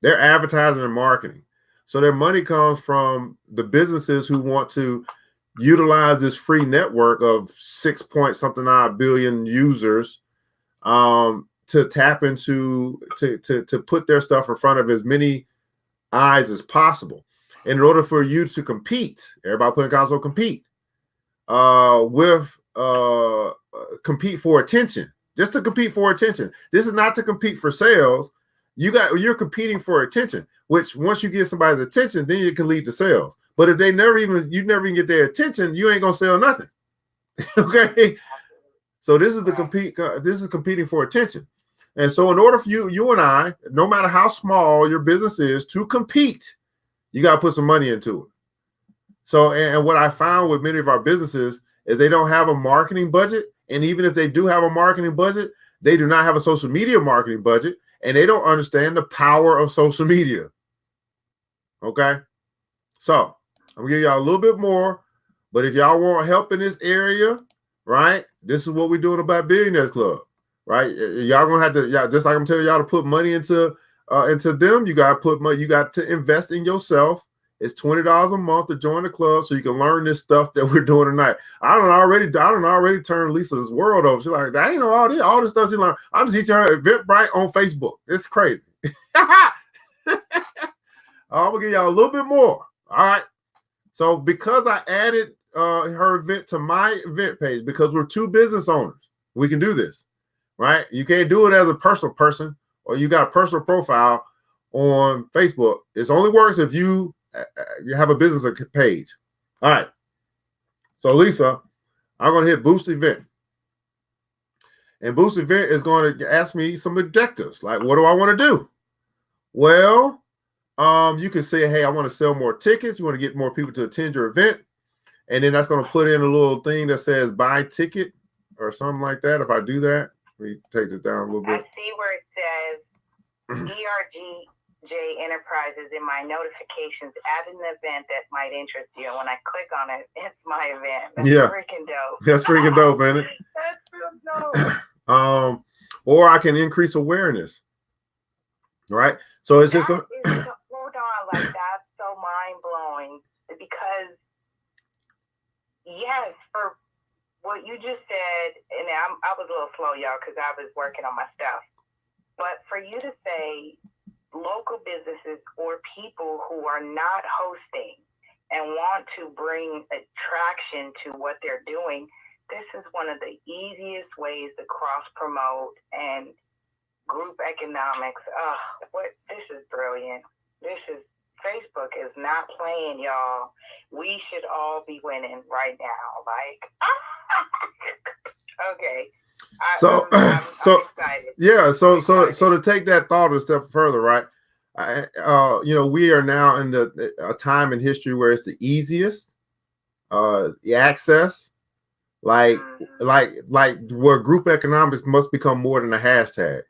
They're advertising and marketing, so their money comes from the businesses who want to utilize this free network of 6.something billion users to tap into to put their stuff in front of as many eyes as possible. In order for you to compete, everybody put in console compete compete for attention, just to compete for attention. This is not to compete for sales. You're competing for attention, which once you get somebody's attention, then it can lead to sales. But if you never even get their attention, you ain't gonna sell nothing. Okay. So this is competing for attention. And so in order for you and I, no matter how small your business is, to compete, you got to put some money into it. So, and what I found with many of our businesses is they don't have a marketing budget. And even if they do have a marketing budget, they do not have a social media marketing budget, and they don't understand the power of social media. Okay. So I'm gonna give y'all a little bit more, but if y'all want help in this area, right, this is what we're doing about Billionaires Club, right? Y'all gonna have to, just like I'm telling y'all to put money into them, you got to put money, you got to invest in yourself. It's $20 a month to join the club so you can learn this stuff that we're doing tonight. I don't already turn Lisa's world over. She's like, I ain't know all this stuff she learned. I'm just teaching her Eventbrite on Facebook. It's crazy. I'm gonna give y'all a little bit more. All right. So because I added her event to my event page, because we're two business owners, we can do this, right? You can't do it as a personal person, or you got a personal profile on Facebook. It only works if you have a business page. All right. So Lisa, I'm going to hit boost event. And boost event is going to ask me some objectives. Like, what do I want to do? Well, you can say, hey, I want to sell more tickets. You want to get more people to attend your event. and then that's going to put in a little thing that says buy ticket or something like that. If I do that, let me take this down a little I bit. see where it says ERGJ Enterprises in my notifications add an event that might interest you. And when I click on it, it's my event. That's freaking dope. That's freaking dope, isn't it? That's so dope. Or I can increase awareness, right? So it's just going to hold on, like that's so mind blowing because yes, for what you just said, and I was a little slow, y'all, because I was working on my stuff. But for you to say local businesses or people who are not hosting and want to bring attraction to what they're doing, this is one of the easiest ways to cross promote and group economics. This is brilliant. Facebook is not playing, y'all. We should all be winning right now. Like, okay. I'm excited. Yeah. So to take that thought a step further, right? We are now in a time in history where it's the easiest, the access, like where group economics must become more than a hashtag,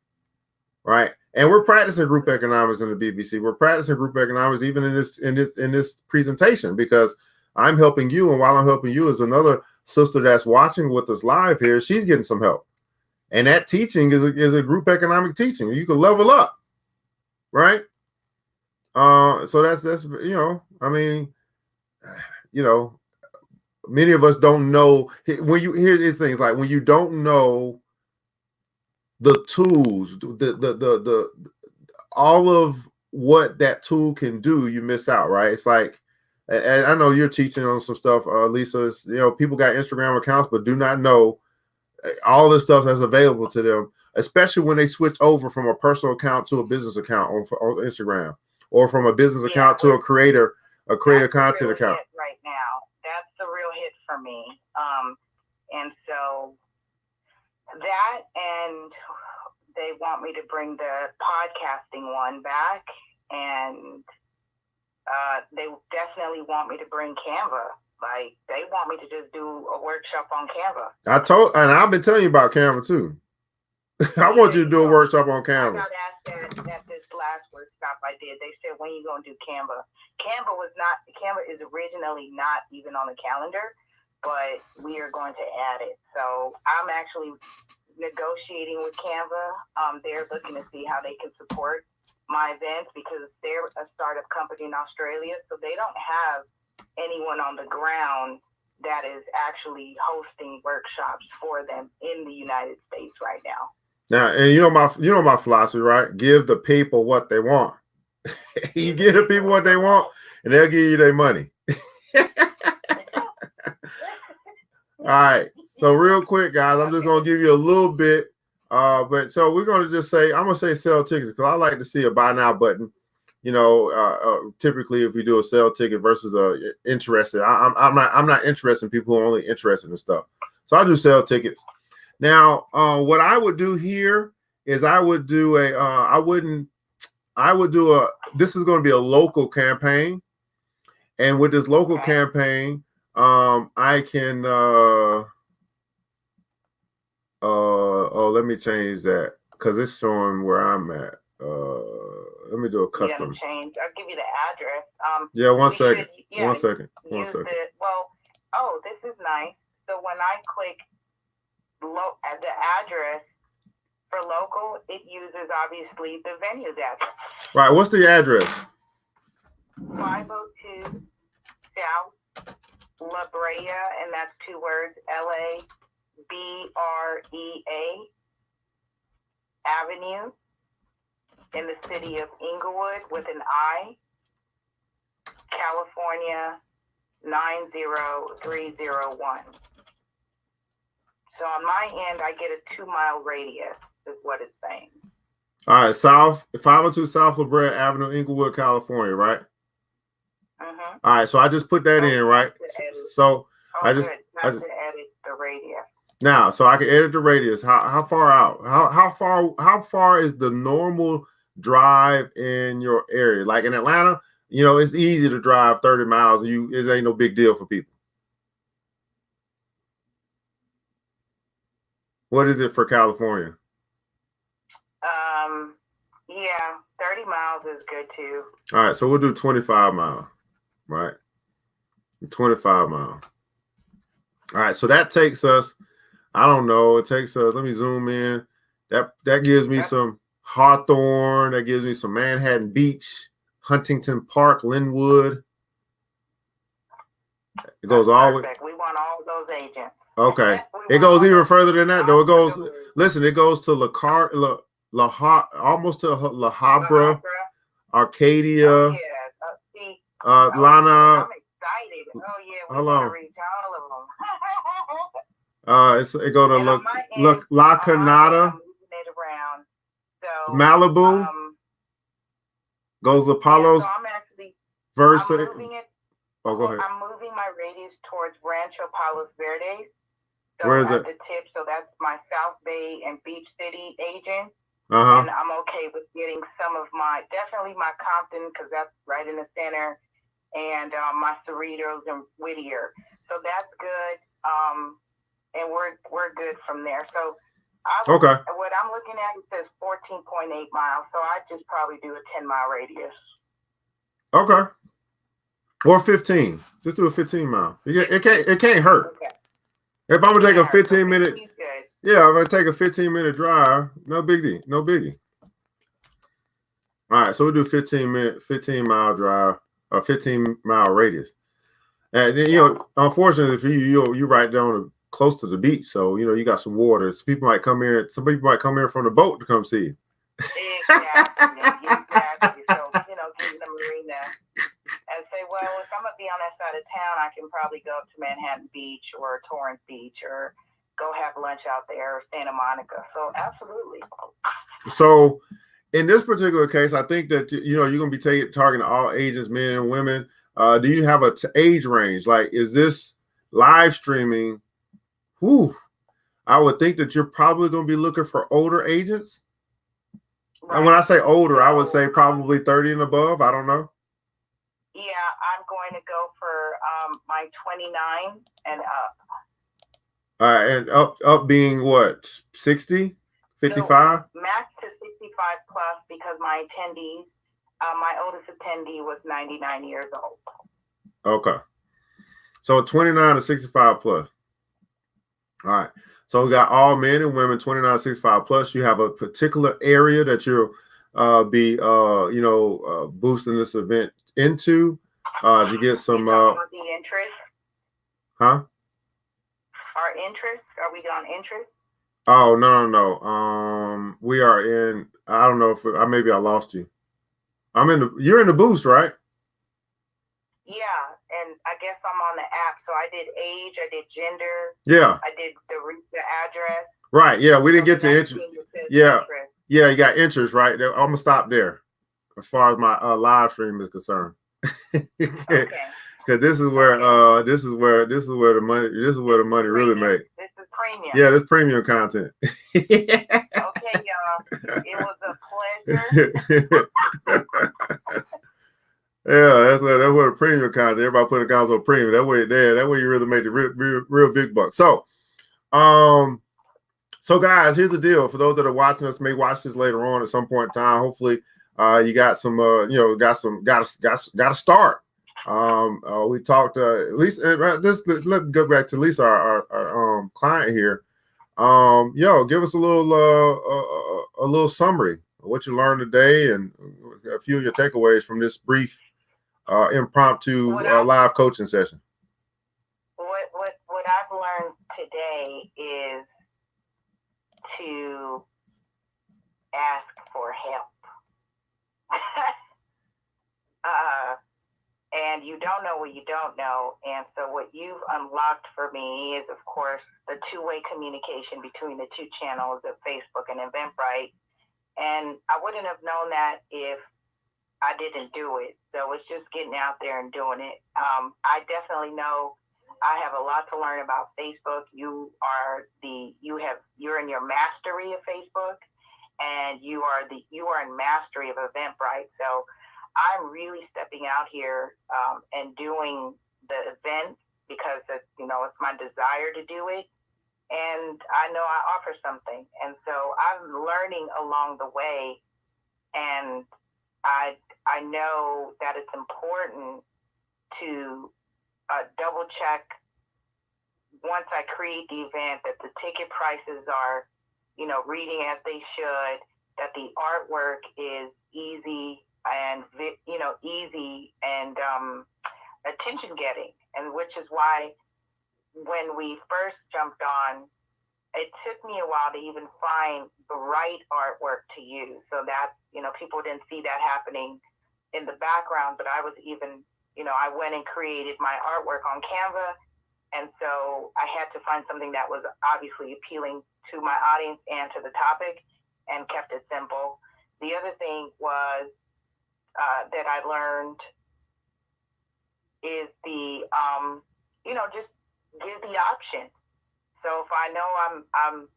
right? And we're practicing group economics in the BBC. We're practicing group economics even in this presentation, because I'm helping you, and while I'm helping you, is another sister that's watching with us live here. She's getting some help, and that teaching is a group economic teaching. You can level up, right? So that's many of us don't know when you hear these things, like when you don't know the tools, the all of what that tool can do, you miss out, right? It's like, and I know you're teaching on some stuff, Lisa. It's, people got Instagram accounts, but do not know all the stuff that's available to them, especially when they switch over from a personal account to a business account on Instagram, or from a business account to a creator content account. Right now, that's the real hit for me. And so that, and they want me to bring the podcasting one back, and they definitely want me to bring Canva. Like, they want me to just do a workshop on Canva. I've been telling you about Canva too. I want you to do a workshop on Canva. I got asked that at this last workshop I did. They said, when are you going to do Canva? Canva is originally not even on the calendar, but we are going to add it. So I'm actually negotiating with Canva. They're looking to see how they can support my events, because they're a startup company in Australia, so they don't have anyone on the ground that is actually hosting workshops for them in the United States right now. Now, and my philosophy, right? Give the people what they want. You give the people what they want, and they'll give you their money. All right. So real quick, guys, I'm just gonna give you a little bit. But so we're gonna just say, I'm gonna say sell tickets, because I like to see a buy now button. Typically if we do a sell ticket versus a interested, I'm not interested in people who are only interested in stuff. So I do sell tickets. Now, what I would do here is I would do this is going to be a local campaign. And with this local campaign, I can, let me change that, because it's showing where I'm at. Let me do a custom. Change. I'll give you the address. One second. One second. This is nice. So when I click at the address for local, it uses obviously the venue's address. Right. What's the address? 502 South La Brea, and that's two words, LABREA Avenue, in the city of Inglewood with an I, California 90301. So on my end, I get a 2-mile radius, is what it's saying. All right, 502 South La Brea Avenue, Inglewood, California, right? Mm-hmm. All right, so I just put that in, right? So I just edit the radius. Now, so I can edit the radius. How far out? How far is the normal drive in your area? Like in Atlanta, it's easy to drive 30 miles. It ain't no big deal for people. What is it for California? Yeah, 30 miles is good too. All right, so we'll do 25 miles, right? 25 miles. All right, so that takes us, I don't know, it takes us, let me zoom in. That gives me some Hawthorne, that gives me some Manhattan Beach, Huntington Park, Linwood. It goes all the way. We want all those agents. Okay. It goes even further than that, though. It goes, listen, it goes to almost to La Habra, Arcadia, Lana. I'm excited. Oh, yeah, we Hold want on. to reach all of them. It go to La Canada, Malibu, goes to Palos, Versa. Oh, go ahead. I'm moving my radius towards Rancho Palos Verdes. So where is at it? the tip, so that's my South Bay and Beach City agent. Uh-huh. And I'm okay with getting some of definitely my Compton, because that's right in the center, and my Cerritos and Whittier. So that's good. And we're good from there. So okay. What I'm looking at, it says 14.8 miles. So I'd just probably do a 10-mile radius. Okay. Or 15. Just do a 15 mile. It can't hurt. Okay. If I'm gonna take a 15-minute, yeah, I'm gonna take a 15-minute drive. No biggie. No biggie. All right, so we'll do 15-mile drive, or 15-mile radius. And then, unfortunately for you right down close to the beach, so you got some water. So some people might come in from the boat to come see you. Exactly. So get in the marina and say, well, if I'm gonna be on that side of town, I can probably go up to Manhattan Beach or Torrance Beach, or go have lunch out there, or Santa Monica. So absolutely. So in this particular case, I think that you're going to be targeting all ages, men and women. Do you have a age range? Like, is this live streaming? I would think that you're probably going to be looking for older agents. Right. And when I say older, I would say probably 30 and above. I don't know. Yeah, I'm going to go for my 29 and up. And up being what, 60, 55? So max to 65 plus, because my attendees, my oldest attendee was 99 years old. Okay. So 29 to 65 plus. All right. So we got all men and women, 29 to 65 plus. You have a particular area that you'll be boosting this event into to get some the interest. Huh? Our interest? Are we on interest? Oh, no. We are in, I don't know if maybe I lost you. You're in the boost, right? Yeah, and I guess I'm on the app. So I did age, I did gender. Yeah. I did the address. Right. Yeah, we didn't get to interest. Yeah. Interest. Yeah, you got interest, right? I'm gonna stop there as far as my live stream is concerned. Okay. Because this is where the money really made. This is premium. Yeah, this premium content. Okay, y'all. It was a pleasure. Yeah, that's what the premium content. Everybody put accounts on premium. That way you really make the real big bucks. So, guys, here's the deal. For those that are watching us, may watch this later on at some point in time. Hopefully, you got some, got to start. We talked at least. Let's go back to Lisa, our client here. Give us a little summary of what you learned today and a few of your takeaways from this brief impromptu live coaching session. What I've learned today is to ask for help. And you don't know what you don't know. And so what you've unlocked for me is, of course, the two-way communication between the two channels of Facebook and Eventbrite. And I wouldn't have known that if I didn't do it. So it's just getting out there and doing it. I definitely know I have a lot to learn about Facebook. You're in your mastery of Facebook, and you are in mastery of Eventbrite. So I'm really stepping out here and doing the event because it's my desire to do it. and I know I offer something. And so I'm learning along the way, and I know that it's important to double check once I create the event that the ticket prices are, reading as they should, that the artwork is easy and, easy and attention getting. And which is why when we first jumped on, it took me a while to even find the right artwork to use. So that, people didn't see that happening in the background, but I was even, I went and created my artwork on Canva. And so I had to find something that was obviously appealing to my audience and to the topic, and kept it simple. The other thing was that I learned is the, just give the option. So if I know I'm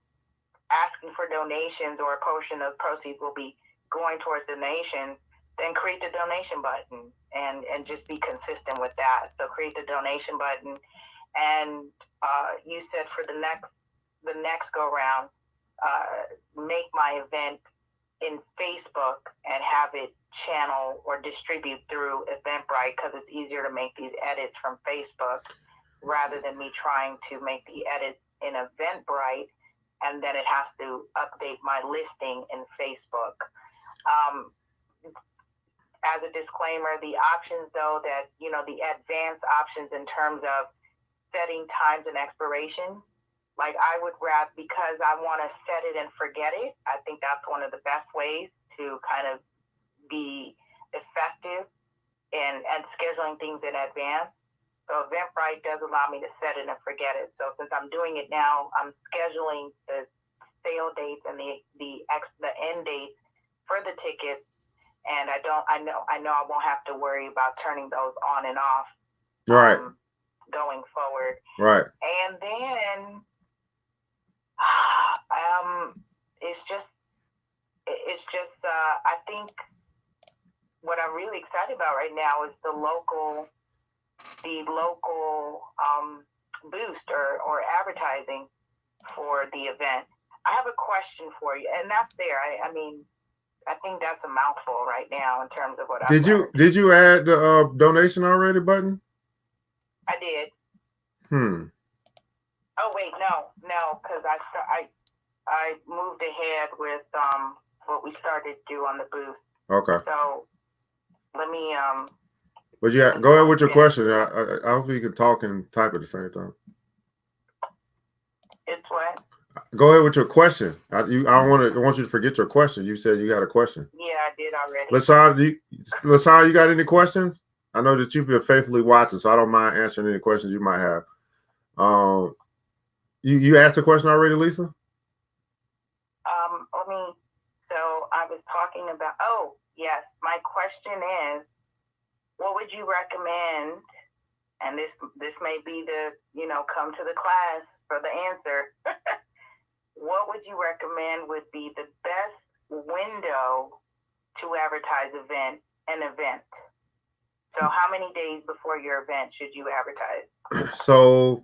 asking for donations, or a portion of proceeds will be going towards donations, then create the donation button and just be consistent with that. So create the donation button. And you said for the next go round, make my event in Facebook and have it channel or distribute through Eventbrite, because it's easier to make these edits from Facebook rather than me trying to make the edit in Eventbrite, and then it has to update my listing in Facebook. As a disclaimer, the options though that, the advanced options in terms of setting times and expiration, like I would rather, because I want to set it and forget it, I think that's one of the best ways to kind of be effective and scheduling things in advance. So Eventbrite does allow me to set it and forget it. So since I'm doing it now, I'm scheduling the sale dates and the end dates for the tickets, and I know I won't have to worry about turning those on and off. Right. Going forward. Right. And then it's just I think what I'm really excited about right now is the local boost or advertising for the event. I have a question for you, and that's there. I mean, I think that's a mouthful right now in terms of what I did you add the donation already button? I did. Oh wait, no, because I moved ahead with what we started to do on the booth. Okay. So let me But yeah, go ahead with your question. I hope you can talk and type at the same time. It's what? Go ahead with your question. I want you to forget your question. You said you got a question. Yeah, I did already. LaShawn, you got any questions? I know that you've been faithfully watching, so I don't mind answering any questions you might have. You asked a question already, Lisa? So I was talking about, yes, my question is, what would you recommend, and this may be the, come to the class for the answer, what would you recommend would be the best window to advertise an event? So how many days before your event should you advertise? So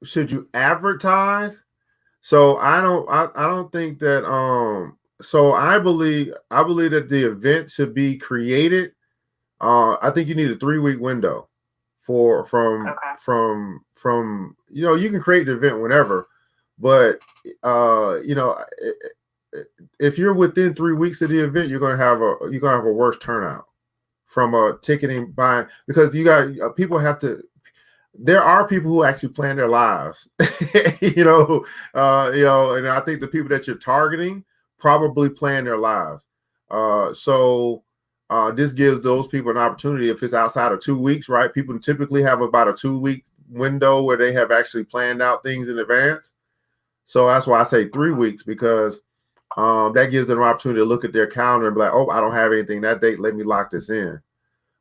should you advertise? So I don't think that so I believe that the event should be created. I think you need a 3-week window from you can create the event whenever, but if you're within 3 weeks of the event, you're gonna have a worse turnout from a ticketing buying, because you got people have to. There are people who actually plan their lives, and I think the people that you're targeting probably plan their lives. So this gives those people an opportunity. If it's outside of 2 weeks, right? People typically have about a 2-week window where they have actually planned out things in advance. So that's why I say 3 weeks, because that gives them an opportunity to look at their calendar and be like, oh, I don't have anything that date. Let me lock this in.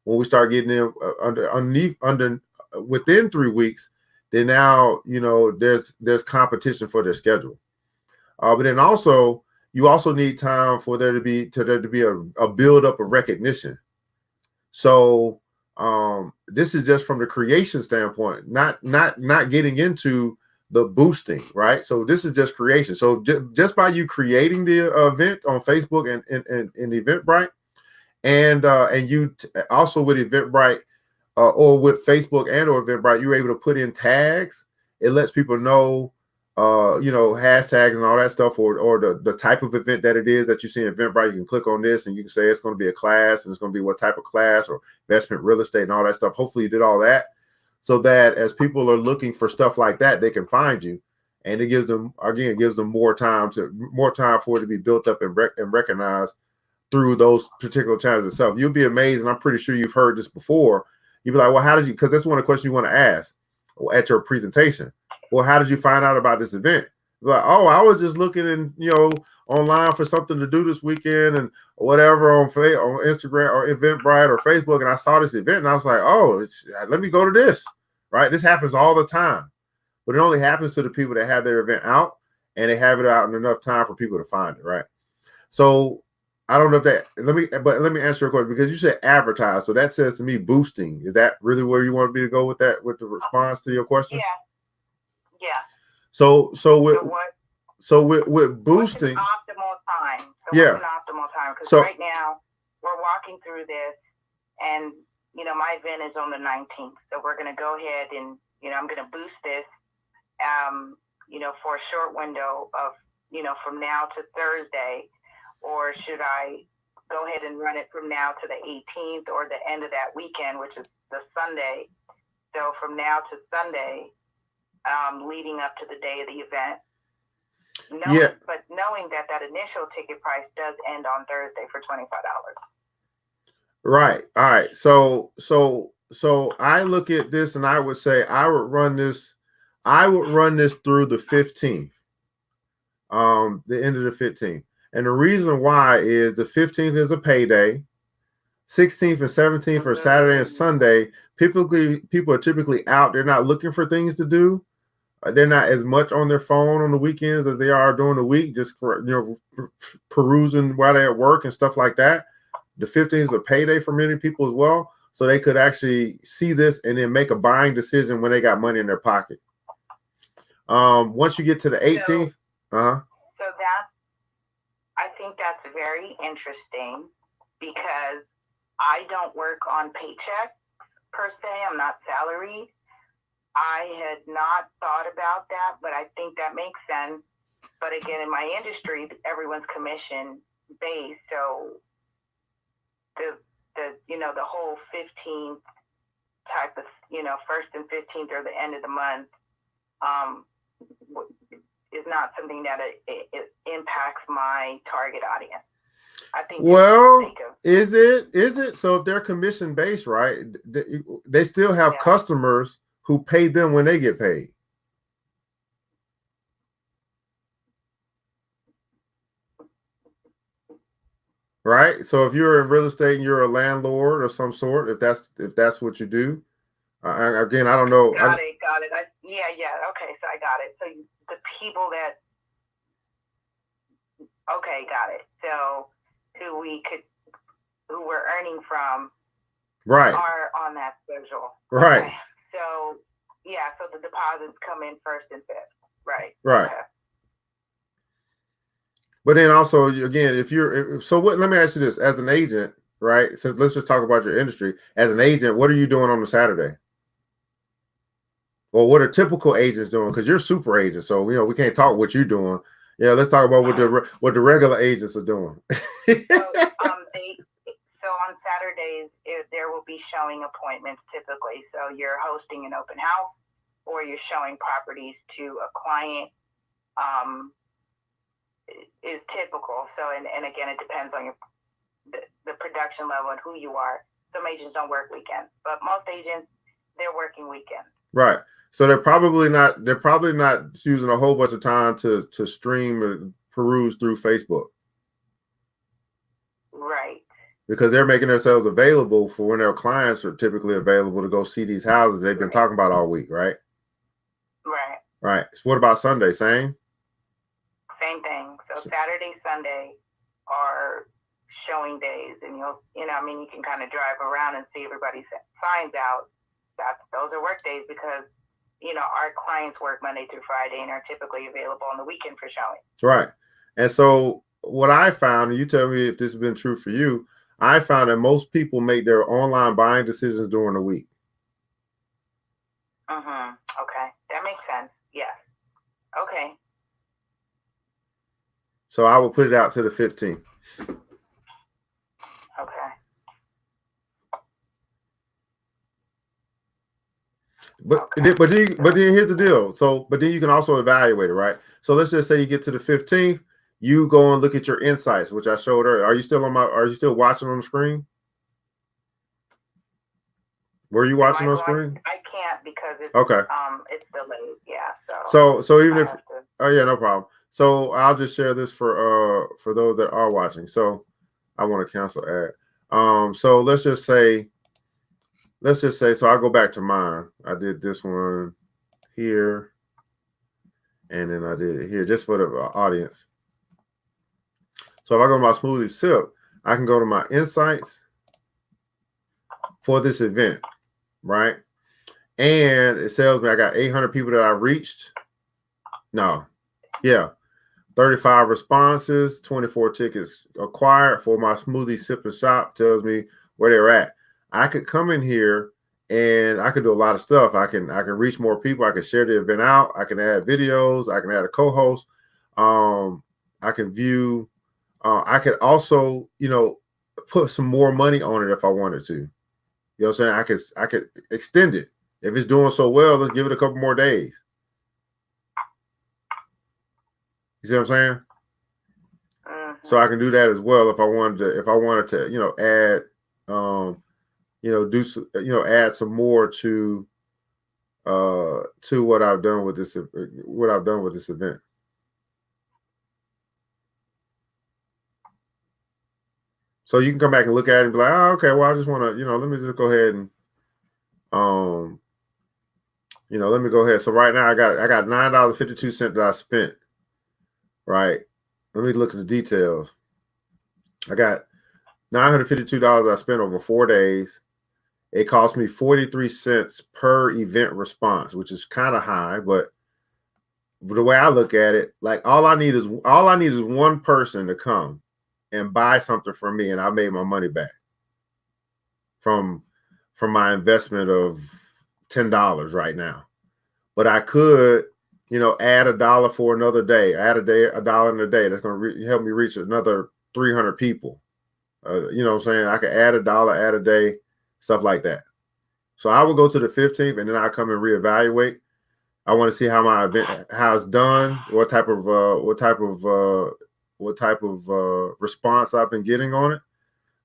When we start getting in under within 3 weeks, then now there's competition for their schedule. But then also you also need time for there to be a build up of recognition. So This is just from the creation standpoint, not getting into the boosting, right? So this is just creation. So just by you creating the event on Facebook and Eventbrite, and you also with Eventbrite or with Facebook and or Eventbrite, you're able to put in tags. It lets people know, hashtags and all that stuff, or the type of event that it is that you see in Eventbrite. You can click on this and you can say it's going to be a class, and it's going to be what type of class, or investment real estate and all that stuff. Hopefully you did all that, so that as people are looking for stuff like that, they can find you, and it gives them more time for it to be built up and recognized through those particular channels itself. You'll be amazed, and I'm pretty sure you've heard this before. You'll be like, well, how did you, because that's one of the questions you want to ask at your presentation. Well, how did you find out about this event? Like, oh, I was just looking in, online for something to do this weekend and whatever on Instagram or Eventbrite or Facebook, and I saw this event and I was like, oh, let me go to this, right? This happens all the time, but it only happens to the people that have their event out and they have it out in enough time for people to find it, right? So I don't know if that, let me answer your question, because you said advertise. So that says to me boosting. Is that really where you want me to go with that, with the response to your question? Yeah. So with boosting. What's an optimal time? What's an optimal time? Because right now we're walking through this, and my event is on the 19th. So we're going to go ahead and I'm going to boost this, for a short window of from now to Thursday. Or should I go ahead and run it from now to the 18th or the end of that weekend, which is the Sunday? So from now to Sunday, leading up to the day of the event. But knowing that initial ticket price does end on Thursday for $25. Right. All right. So I look at this and I would say I would run this through the 15th, the end of the 15th. And the reason why is the 15th is a payday. 16th and 17th are Saturday and Sunday. People are typically out. They're not looking for things to do. They're not as much on their phone on the weekends as they are during the week, just perusing while they're at work and stuff like that. The 15th is a payday for many people as well. So they could actually see this and then make a buying decision when they got money in their pocket. Once you get to the 18th, I think that's very interesting, because I don't work on paycheck per se. I'm not salaried. I had not thought about that, but I think that makes sense. But again, in my industry, everyone's commission based. So the whole 15th type of, first and 15th or the end of the month, is not something that it impacts my target audience. I think. Well, is it? So if they're commission based, right? They still have customers who pay them when they get paid. Right. So if you're in real estate and you're a landlord of some sort, if that's what you do, again, I don't know. Got it. Okay, so I got it. So the people that, okay, got it. So who we're earning from, right, are on that schedule. Right. Okay. So so the deposits come in first and fifth. Right. Right. Okay. But then also, again, let me ask you this: as an agent, right? So let's just talk about your industry. As an agent, what are you doing on the Saturday? Or what are typical agents doing? Because you're super agent, so we can't talk what you're doing. Yeah, let's talk about what the regular agents are doing. So on Saturdays, there will be showing appointments typically. So you're hosting an open house, or you're showing properties to a client. Is typical. So and again, it depends on the production level and who you are. Some agents don't work weekends, but most agents, they're working weekends. Right. So they're probably not using a whole bunch of time to stream and peruse through Facebook. Right. Because they're making themselves available for when their clients are typically available to go see these houses they've been talking about all week, right? Right. Right. So what about Sunday? Same thing. So Saturday, Sunday are showing days, and you can kind of drive around and see everybody's signs out. Those are work days because, our clients work Monday through Friday and are typically available on the weekend for showing. Right. And so what I found, and you tell me if this has been true for you, I found that most people make their online buying decisions during the week. Okay. That makes sense. Yes. Okay. So I will put it out to the 15th. Okay. But then here's the deal. But then you can also evaluate it, right? So let's just say you get to the 15th, you go and look at your insights, which I showed earlier. Are you still watching on the screen? Were you watching on screen? I can't because it's it's delayed. Yeah. So even if no problem. So I'll just share this for those that are watching. So I want to cancel ad. So let's just say, so I'll go back to mine. I did this one here, and then I did it here just for the audience. So if I go to my smoothie sip, I can go to my insights for this event, right? And it tells me I got 800 people that I reached. 35 responses, 24 tickets acquired for my smoothie sip and shop. Tells me where they're at. I could come in here and I could do a lot of stuff. I can reach more people. I can share the event out. I can add videos. I can add a co-host. I can view. I could also, put some more money on it if I wanted to. You know what I'm saying? I could extend it. If it's doing so well, let's give it a couple more days. You see what I'm saying? So I can do that as well if I wanted to, add, add some more to what I've done with this event. So you can come back and look at it and be like, oh, okay, well, I just want to, let me just go ahead and, let me go ahead. So right now I got $9.52 that I spent. Right. Let me look at the details. I got $952 I spent over 4 days. It cost me 43 cents per event response, which is kind of high, but the way I look at it, like all I need is one person to come and buy something from me, and I made my money back from my investment of $10 right now. But I could, add $1 for another day. Add $1 in a day. That's going to help me reach another 300 people. You know what I'm saying? I could add $1, add a day, stuff like that. So I will go to the 15th, and then I come and reevaluate. I want to see how my event, how it's done, what type of response I've been getting on it.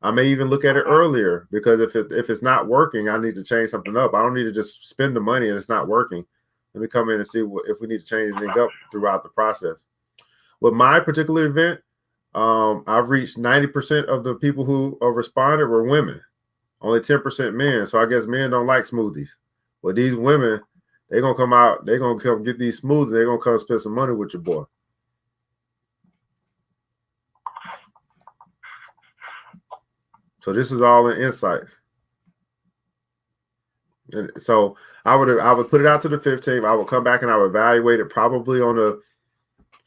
I may even look at it earlier, because if it's not working, I need to change something up. I don't need to just spend the money and it's not working. Let me come in and see if we need to change anything up throughout the process. With my particular event, I've reached 90% of the people who responded were women, only 10% men. So I guess men don't like smoothies. But these women, they're going to come out, they're going to come get these smoothies, they're going to come spend some money with your boy. So this is all in insights. And so I would put it out to the 15th. I would come back and I would evaluate it probably on the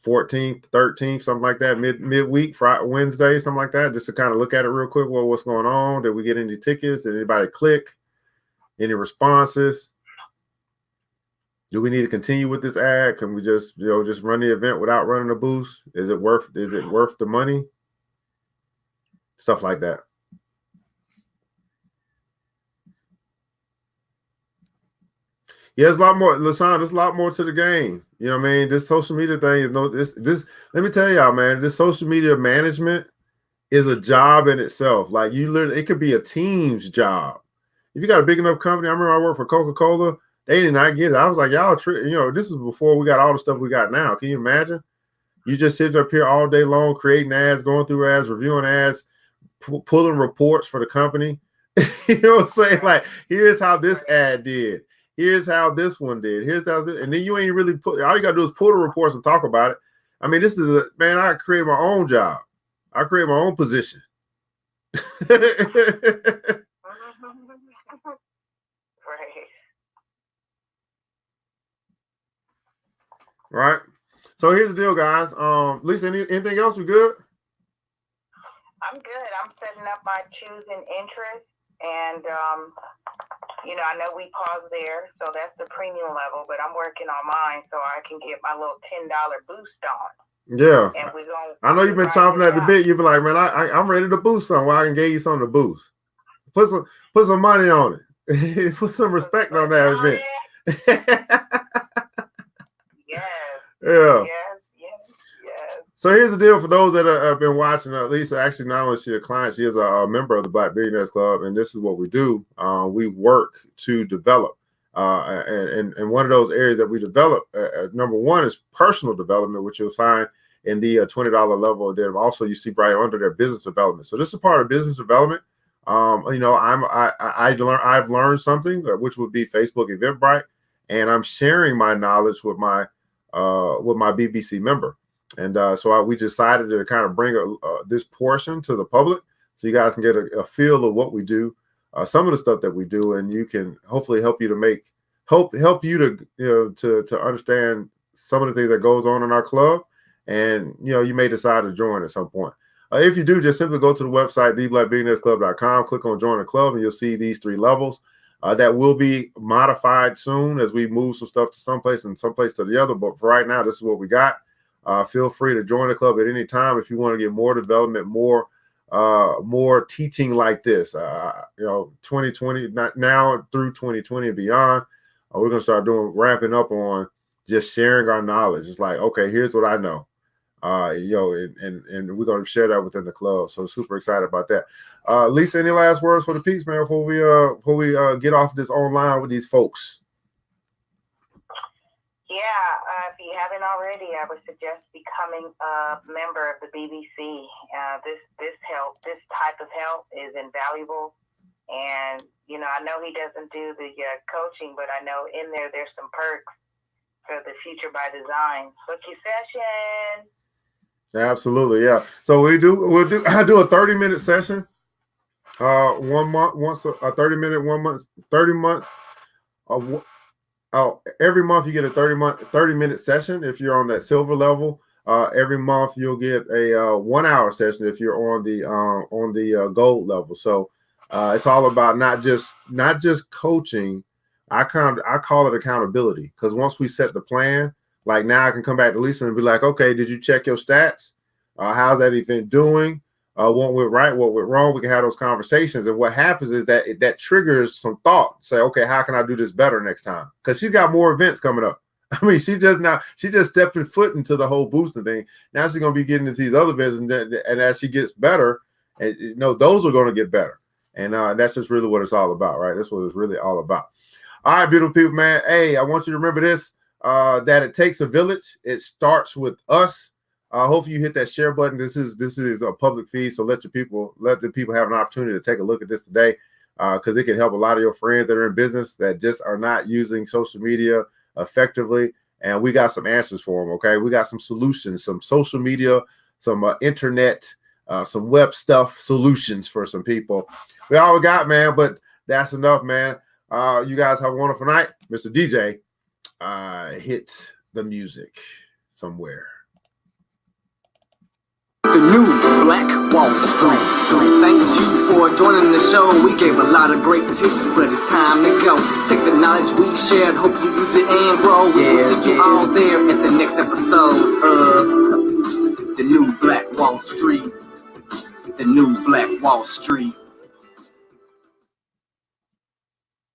14th, 13th, something like that, midweek, Friday, Wednesday, something like that, just to kind of look at it real quick. Well, what's going on? Did we get any tickets? Did anybody click? Any responses? Do we need to continue with this ad? Can we just run the event without running a boost? Is it worth the money? Stuff like that. Yeah, there's a lot more, LaShawn, there's a lot more to the game. You know what I mean? This social media thing is this. Let me tell y'all, man, this social media management is a job in itself. Like it could be a team's job. If you got a big enough company, I remember I worked for Coca-Cola. They did not get it. I was like, y'all, this is before we got all the stuff we got now. Can you imagine? You just sitting up here all day long, creating ads, going through ads, reviewing ads, pulling reports for the company. You know what I'm saying? Like, here's how this ad did. Here's how this one did. Here's how this, and then you ain't really all you gotta do is pull the reports and talk about it. I mean, I created my own job. I created my own position. Right. So here's the deal, guys. Lisa, anything else? We good? I'm good. I'm setting up my choosing interest, and I know we paused there, so that's the premium level. But I'm working on mine so I can get my little $10 boost on. Yeah. And we're gonna. I know you've been chomping at the bit. You've been like, man, I'm ready to boost something. Well, I can give you something to boost. Put some money on it. Put some respect on that event. Yes. Yeah. Yes. So here's the deal for those that have been watching. Lisa, actually, not only is she a client, she is a member of the Black Billionaires Club, and this is what we do. We work to develop, and one of those areas that we develop, number one is personal development, which you'll find in the $20 level. Then also you see right under their business development. So this is part of business development. I've learned something, which would be Facebook Eventbrite, and I'm sharing my knowledge with my BBC member. And so we decided to kind of bring this portion to the public so you guys can get a feel of what we do, some of the stuff that we do, and you can hopefully help you to understand some of the things that goes on in our club. And, you may decide to join at some point. If you do, just simply go to the website, theblackbillionairesclub.com, click on join the club, and you'll see these 3 levels that will be modified soon as we move some stuff to someplace and someplace to the other. But for right now, this is what we got. Feel free to join the club at any time if you want to get more development, more teaching like this. 2020 now through 2020 and beyond, we're gonna start ramping up on just sharing our knowledge. It's like, okay, here's what I know, and we're gonna share that within the club. So super excited about that. Lisa, any last words for the peeps, man, before we get off this online with these folks? Yeah, if you haven't already, I would suggest becoming a member of the BBC. This type of help is invaluable. And, I know he doesn't do the coaching, but I know in there's some perks for the Future by Design. Book your session. Absolutely, yeah. So I do a 30-minute session, 1 month, once a 30-minute, 1 month, 30 month. Every month you get a 30-minute session if you're on that silver level. Every month you'll get a 1 hour session if you're on the gold level. So it's all about not just coaching. I call it accountability, because once we set the plan, like now I can come back to Lisa and be like, okay, did you check your stats? How's that event doing? What went right, what went wrong? We can have those conversations. And what happens is that triggers some thought. Say, okay, how can I do this better next time? Because she's got more events coming up. I mean, she just stepping foot into the whole boosting thing. Now she's going to be getting into these other events, and as she gets better, and those are going to get better. And that's just really what it's all about, right? That's what it's really all about. All right, beautiful people, man. Hey, I want you to remember this, that it takes a village. It starts with us. Hopefully you hit that share button. This is a public feed, so let the people have an opportunity to take a look at this today, because it can help a lot of your friends that are in business that just are not using social media effectively. And we got some answers for them. Okay, we got some solutions, some social media, some internet, some web stuff solutions for some people. We all we got, man. But that's enough, man. You guys have a wonderful night. Mr. DJ, hit the music somewhere. The new Black Wall Street. Thanks you for joining the show. We gave a lot of great tips, but it's time to go. Take the knowledge we shared, hope you use it and grow. We'll see you all there at the next episode of The New Black Wall Street. The New Black Wall Street.